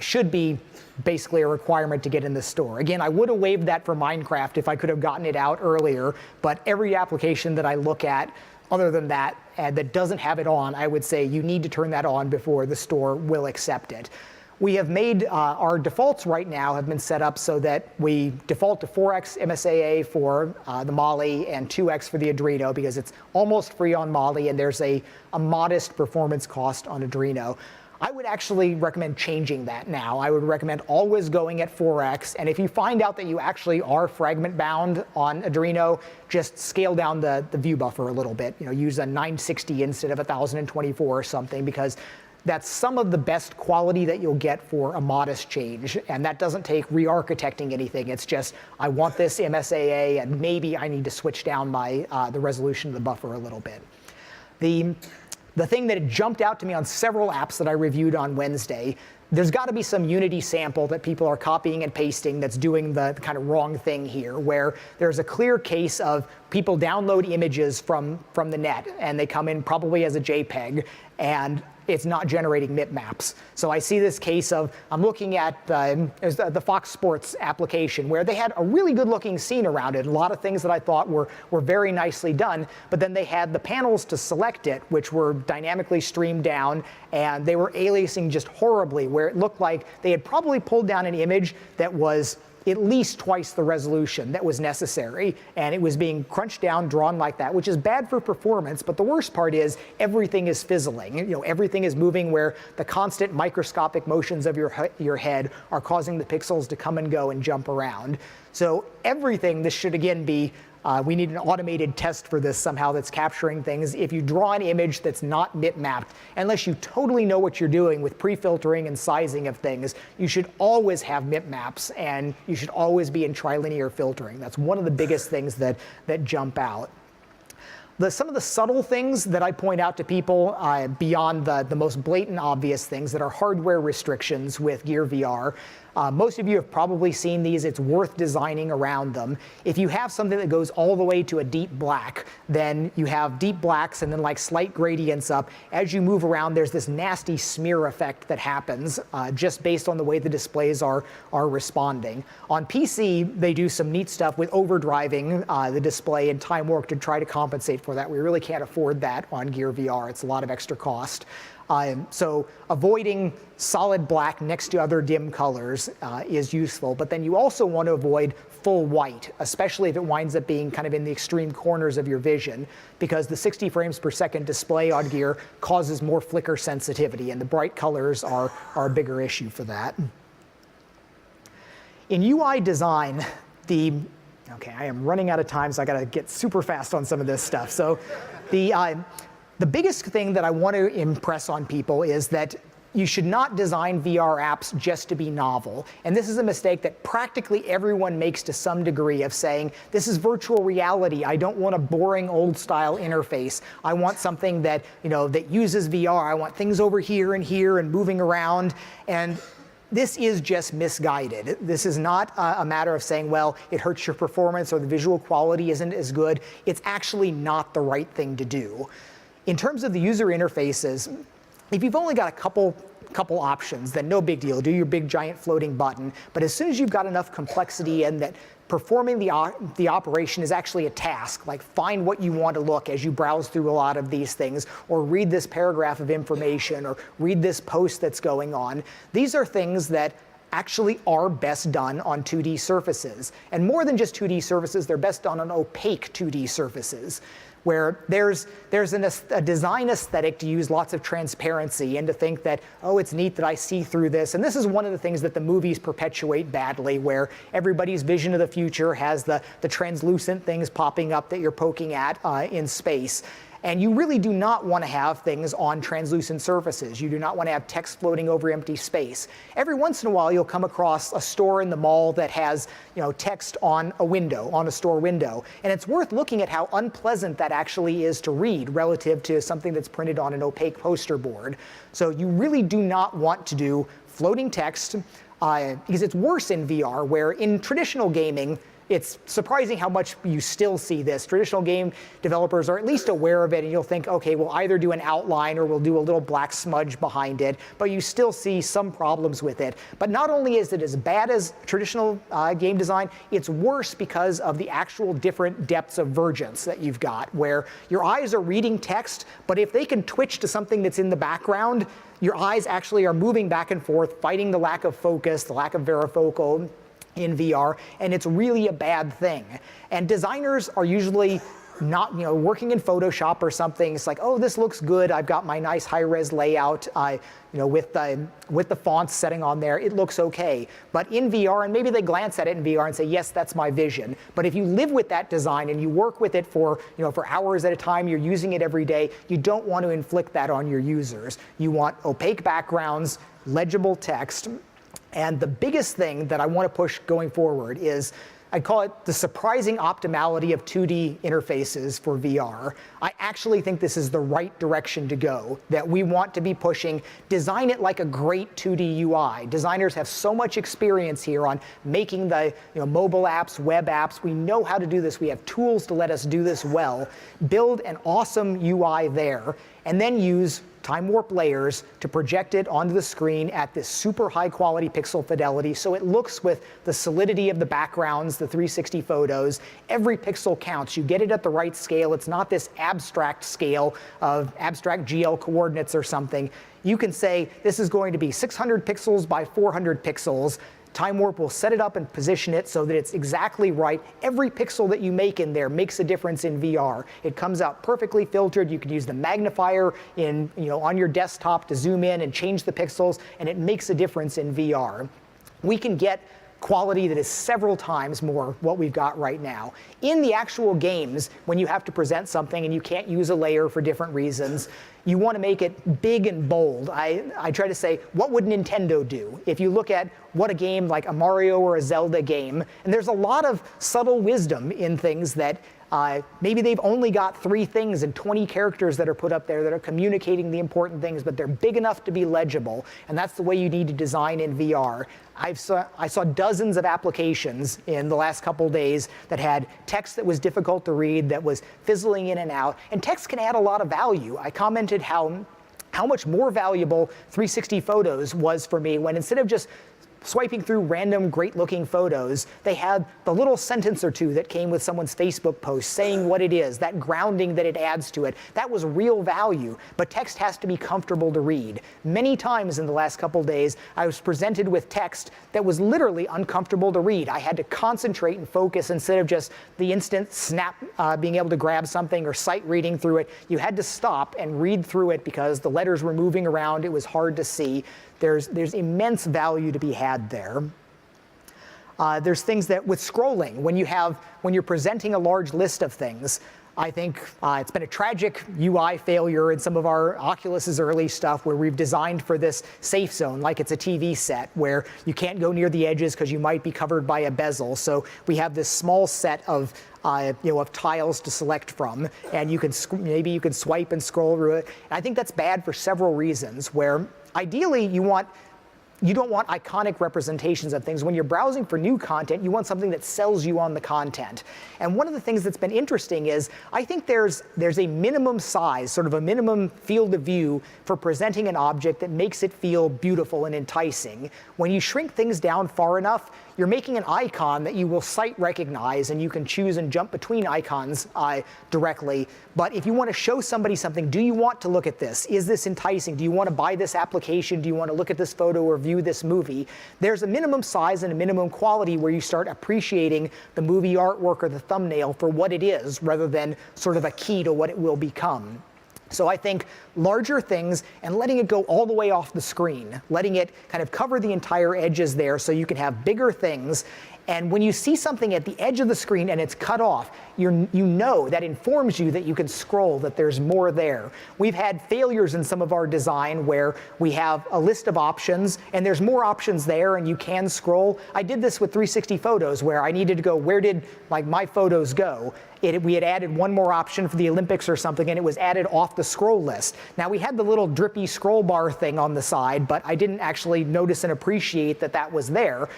should be basically a requirement to get in the store. Again, I would have waived that for Minecraft if I could have gotten it out earlier, but every application that I look at other than that that doesn't have it on, I would say you need to turn that on before the store will accept it. We have made our defaults right now have been set up so that we default to 4x MSAA for the Mali and 2x for the Adreno, because it's almost free on Mali and there's a modest performance cost on Adreno. I would actually recommend changing that now. I would recommend always going at 4x, and if you find out that you actually are fragment bound on Adreno, just scale down the view buffer a little bit. Use a 960 instead of 1024 or something, because that's some of the best quality that you'll get for a modest change. And that doesn't take re-architecting anything. It's just, I want this MSAA, and maybe I need to switch down the resolution of the buffer a little bit. The thing that jumped out to me on several apps that I reviewed on Wednesday, there's got to be some Unity sample that people are copying and pasting that's doing the kind of wrong thing here, where there's a clear case of people download images from the net, and they come in probably as a JPEG, and it's not generating bitmaps. So I see this case of, I'm looking at the Fox Sports application, where they had a really good looking scene around it, a lot of things that I thought were very nicely done, but then they had the panels to select it, which were dynamically streamed down, and they were aliasing just horribly, where it looked like they had probably pulled down an image that was at least twice the resolution that was necessary, and it was being crunched down, drawn like that, which is bad for performance. But the worst part is everything is fizzling. Everything is moving, where the constant microscopic motions of your head are causing the pixels to come and go and jump around. So this should again be, we need an automated test for this somehow that's capturing things. If you draw an image that's not bitmapped, unless you totally know what you're doing with pre-filtering and sizing of things, you should always have bitmaps, and you should always be in trilinear filtering. That's one of the biggest things that jump out. Some of the subtle things that I point out to people beyond the most blatant obvious things that are hardware restrictions with Gear VR. Most of you have probably seen these. It's worth designing around them. If you have something that goes all the way to a deep black, then you have deep blacks and then like slight gradients up. As you move around, there's this nasty smear effect that happens just based on the way the displays are responding. On PC, they do some neat stuff with overdriving the display and time warp to try to compensate for that. We really can't afford that on Gear VR. It's a lot of extra cost. So avoiding solid black next to other dim colors is useful, but then you also want to avoid full white, especially if it winds up being kind of in the extreme corners of your vision, because the 60 frames per second display on Gear causes more flicker sensitivity, and the bright colors are a bigger issue for that. In UI design, okay, I am running out of time, so I got to get super fast on some of this stuff. So the biggest thing that I want to impress on people is that you should not design VR apps just to be novel. And this is a mistake that practically everyone makes to some degree, of saying, this is virtual reality. I don't want a boring old style interface. I want something that, that uses VR. I want things over here and moving around. And this is just misguided. This is not a matter of saying, well, it hurts your performance or the visual quality isn't as good. It's actually not the right thing to do. In terms of the user interfaces, if you've only got a couple couple options, then no big deal. Do your big giant floating button. But as soon as you've got enough complexity and that performing the operation is actually a task, like find what you want to look as you browse through a lot of these things, or read this paragraph of information, or read this post that's going on. These are things that actually are best done on 2D surfaces. And more than just 2D surfaces, they're best done on opaque 2D surfaces, where there's a design aesthetic to use lots of transparency and to think that, oh, it's neat that I see through this. And this is one of the things that the movies perpetuate badly, where everybody's vision of the future has the translucent things popping up that you're poking at in space. And you really do not want to have things on translucent surfaces. You do not want to have text floating over empty space. Every once in a while, you'll come across a store in the mall that has, text on a window, on a store window. And it's worth looking at how unpleasant that actually is to read relative to something that's printed on an opaque poster board. So you really do not want to do floating text, because it's worse in VR, where in traditional gaming, it's surprising how much you still see this. Traditional game developers are at least aware of it, and you'll think, okay, we'll either do an outline or we'll do a little black smudge behind it, but you still see some problems with it. But not only is it as bad as traditional game design, it's worse because of the actual different depths of vergence that you've got, where your eyes are reading text, but if they can twitch to something that's in the background, your eyes actually are moving back and forth, fighting the lack of focus, the lack of varifocal in VR, and it's really a bad thing. And designers are usually not, working in Photoshop or something. It's like, oh, this looks good. I've got my nice high-res layout, with the fonts setting on there. It looks okay. But in VR, and maybe they glance at it in VR and say, yes, that's my vision. But if you live with that design and you work with it for hours at a time, you're using it every day, you don't want to inflict that on your users. You want opaque backgrounds, legible text. And the biggest thing that I want to push going forward is, I call it the surprising optimality of 2D interfaces for VR. I actually think this is the right direction to go, that we want to be pushing. Design it like a great 2D UI. Designers have so much experience here on making the mobile apps, web apps. We know how to do this. We have tools to let us do this well. Build an awesome UI there, and then use time warp layers to project it onto the screen at this super high quality pixel fidelity, so it looks with the solidity of the backgrounds, the 360 photos. Every pixel counts. You get it at the right scale. It's not this abstract scale of abstract GL coordinates or something. You can say this is going to be 600 pixels by 400 pixels. Time Warp will set it up and position it so that it's exactly right. Every pixel that you make in there makes a difference in VR. It comes out perfectly filtered. You can use the magnifier on your desktop to zoom in and change the pixels, and it makes a difference in VR. We can get quality that is several times more what we've got right now. In the actual games, when you have to present something and you can't use a layer for different reasons, you want to make it big and bold. I try to say, what would Nintendo do? If you look at what a game like a Mario or a Zelda game, and there's a lot of subtle wisdom in things that maybe they've only got 3 things and 20 characters that are put up there that are communicating the important things, but they're big enough to be legible, and that's the way you need to design in VR. I saw dozens of applications in the last couple days that had text that was difficult to read, that was fizzling in and out, and text can add a lot of value. I commented how much more valuable 360 photos was for me when, instead of just swiping through random great-looking photos, they had the little sentence or two that came with someone's Facebook post saying what it is, that grounding that it adds to it. That was real value, but text has to be comfortable to read. Many times in the last couple days, I was presented with text that was literally uncomfortable to read. I had to concentrate and focus instead of just the instant snap, being able to grab something or sight reading through it. You had to stop and read through it because the letters were moving around. It was hard to see. There's immense value to be had there. There's things that with scrolling, when you're presenting a large list of things, I think it's been a tragic UI failure in some of our Oculus's early stuff where we've designed for this safe zone, like it's a TV set, where you can't go near the edges because you might be covered by a bezel. So we have this small set of tiles to select from, and maybe you can swipe and scroll through it. And I think that's bad for several reasons, where ideally you want you don't want iconic representations of things. When you're browsing for new content, you want something that sells you on the content. And one of the things that's been interesting is I think there's a minimum size, sort of a minimum field of view for presenting an object that makes it feel beautiful and enticing. When you shrink things down far enough, you're making an icon that you will sight recognize, and you can choose and jump between icons directly. But if you want to show somebody something, do you want to look at this? Is this enticing? Do you want to buy this application? Do you want to look at this photo or view this movie? There's a minimum size and a minimum quality where you start appreciating the movie artwork or the thumbnail for what it is, rather than sort of a key to what it will become. So I think larger things and letting it go all the way off the screen, letting it kind of cover the entire edges there so you can have bigger things. And when you see something at the edge of the screen and it's cut off, you know that informs you that you can scroll, that there's more there. We've had failures in some of our design where we have a list of options and there's more options there and you can scroll. I did this with 360 photos where I needed to go, where did my photos go? We had added one more option for the Olympics or something, and it was added off the scroll list. Now, we had the little drippy scroll bar thing on the side, but I didn't actually notice and appreciate that that was there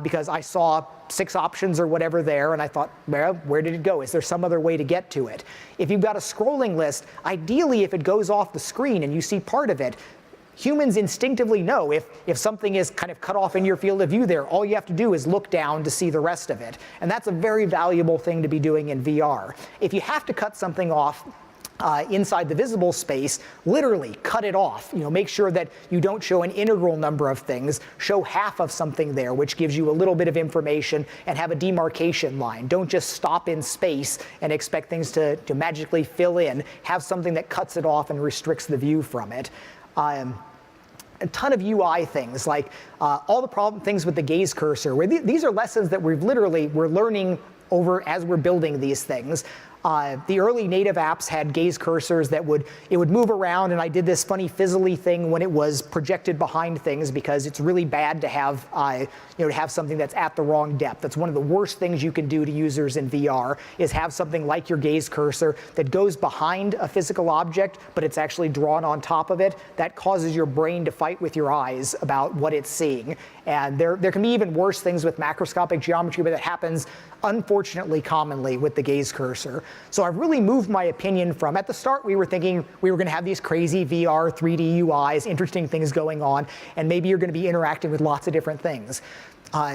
because I saw 6 options or whatever there, and I thought, well, where did it go? Is there some other way to get to it? If you've got a scrolling list, ideally, if it goes off the screen and you see part of it, humans instinctively know if something is kind of cut off in your field of view there, all you have to do is look down to see the rest of it. And that's a very valuable thing to be doing in VR. If you have to cut something off inside the visible space, literally cut it off. Make sure that you don't show an integral number of things. Show half of something there, which gives you a little bit of information, and have a demarcation line. Don't just stop in space and expect things to magically fill in. Have something that cuts it off and restricts the view from it. A ton of UI things, like all the things with the gaze cursor. Where these are lessons that we're learning over as we're building these things. The early native apps had gaze cursors that would move around, and I did this funny fizzly thing when it was projected behind things because it's really bad to have something that's at the wrong depth. That's one of the worst things you can do to users in VR, is have something like your gaze cursor that goes behind a physical object, but it's actually drawn on top of it. That causes your brain to fight with your eyes about what it's seeing. And there can be even worse things with macroscopic geometry, but it happens unfortunately commonly with the gaze cursor. So I've really moved my opinion from, at the start we were thinking we were going to have these crazy VR 3D UIs, interesting things going on, and maybe you're going to be interacting with lots of different things.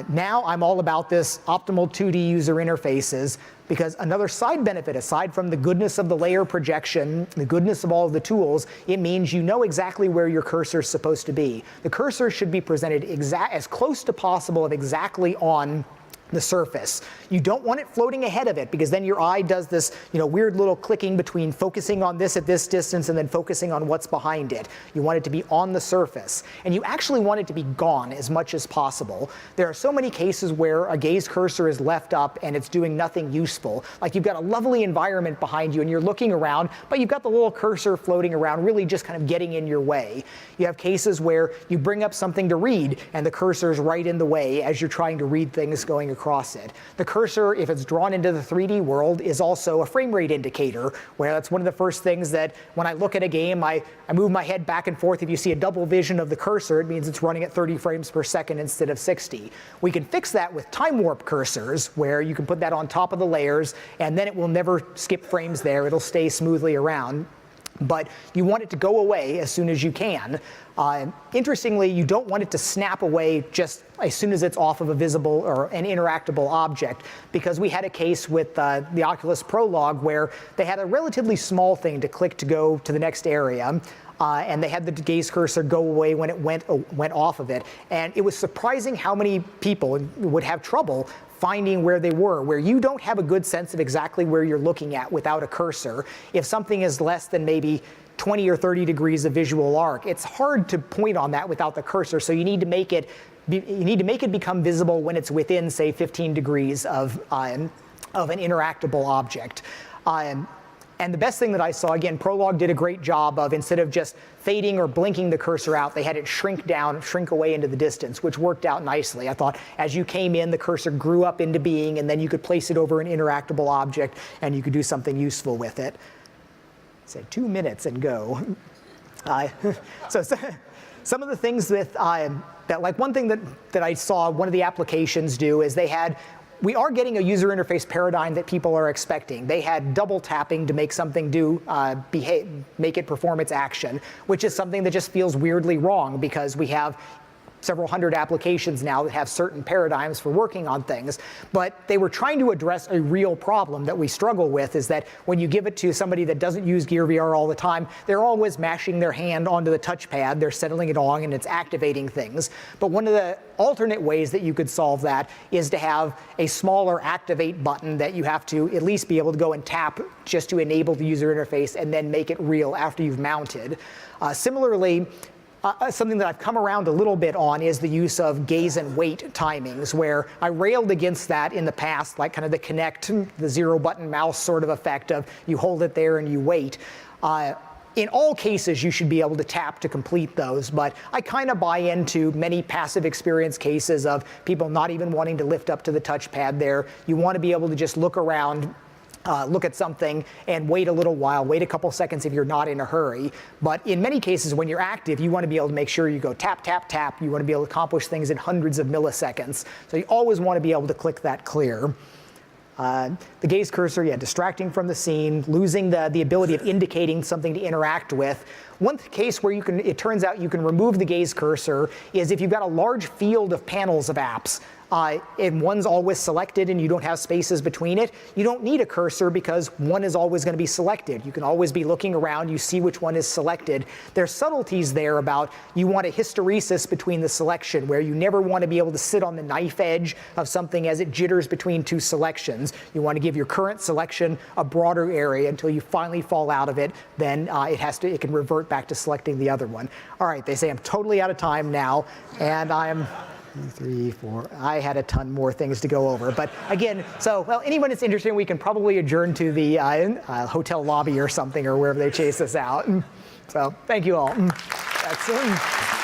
Now I'm all about this optimal 2D user interfaces, because another side benefit, aside from the goodness of the layer projection, the goodness of all of the tools, it means you know exactly where your cursor is supposed to be. The cursor should be presented as close to possible of exactly on the surface. You don't want it floating ahead of it, because then your eye does this weird little clicking between focusing on this at this distance and then focusing on what's behind it. You want it to be on the surface. And you actually want it to be gone as much as possible. There are so many cases where a gaze cursor is left up and it's doing nothing useful. Like you've got a lovely environment behind you and you're looking around, but you've got the little cursor floating around, really just kind of getting in your way. You have cases where you bring up something to read and the cursor is right in the way as you're trying to read things going across it. The cursor, if it's drawn into the 3D world, is also a frame rate indicator, where that's one of the first things that when I look at a game, I move my head back and forth. If you see a double vision of the cursor, it means it's running at 30 frames per second instead of 60. We can fix that with time warp cursors, where you can put that on top of the layers, and then it will never skip frames there. It'll stay smoothly around. But you want it to go away as soon as you can. Interestingly, you don't want it to snap away just as soon as it's off of a visible or an interactable object, because we had a case with the Oculus Prologue where they had a relatively small thing to click to go to the next area. And they had the gaze cursor go away when it went off of it. And it was surprising how many people would have trouble finding where they were, where you don't have a good sense of exactly where you're looking at without a cursor. If something is less than maybe 20 or 30 degrees of visual arc, it's hard to point on that without the cursor. So you need to make it become visible when it's within, say, 15 degrees of an interactable object. And the best thing that I saw, again, Prologue did a great job of, instead of just fading or blinking the cursor out, they had it shrink away into the distance, which worked out nicely. I thought as you came in, the cursor grew up into being, and then you could place it over an interactable object, and you could do something useful with it. Say 2 minutes and go. So some of the things with that like one thing that I saw one of the applications do is we are getting a user interface paradigm that people are expecting. They had double tapping to make something make it perform its action, which is something that just feels weirdly wrong because we have several hundred applications now that have certain paradigms for working on things. But they were trying to address a real problem that we struggle with, is that when you give it to somebody that doesn't use Gear VR all the time, they're always mashing their hand onto the touchpad, they're settling it on, and it's activating things. But one of the alternate ways that you could solve that is to have a smaller activate button that you have to at least be able to go and tap just to enable the user interface and then make it real after you've mounted. Similarly, something that I've come around a little bit on is the use of gaze and wait timings, where I railed against that in the past, like kind of the Kinect, the zero button mouse sort of effect of you hold it there and you wait. In all cases, you should be able to tap to complete those, but I kind of buy into many passive experience cases of people not even wanting to lift up to the touchpad there. You want to be able to just look around, look at something and wait a little while, wait a couple seconds if you're not in a hurry. But in many cases, when you're active, you want to be able to make sure you go tap, tap, tap. You want to be able to accomplish things in hundreds of milliseconds. So you always want to be able to click that clear. The gaze cursor, yeah, distracting from the scene, losing the ability of indicating something to interact with. One case where it turns out you can remove the gaze cursor is if you've got a large field of panels of apps, and one's always selected and you don't have spaces between it, you don't need a cursor because one is always going to be selected. You can always be looking around, you see which one is selected. There's subtleties there about you want a hysteresis between the selection, where you never want to be able to sit on the knife edge of something as it jitters between two selections. You want to give your current selection a broader area until you finally fall out of it, then it can revert back to selecting the other one. All right, they say I'm totally out of time now, and I'm 3, 4. I had a ton more things to go over. But again, well, anyone that's interested, we can probably adjourn to the hotel lobby or something, or wherever they chase us out. So thank you all. Excellent.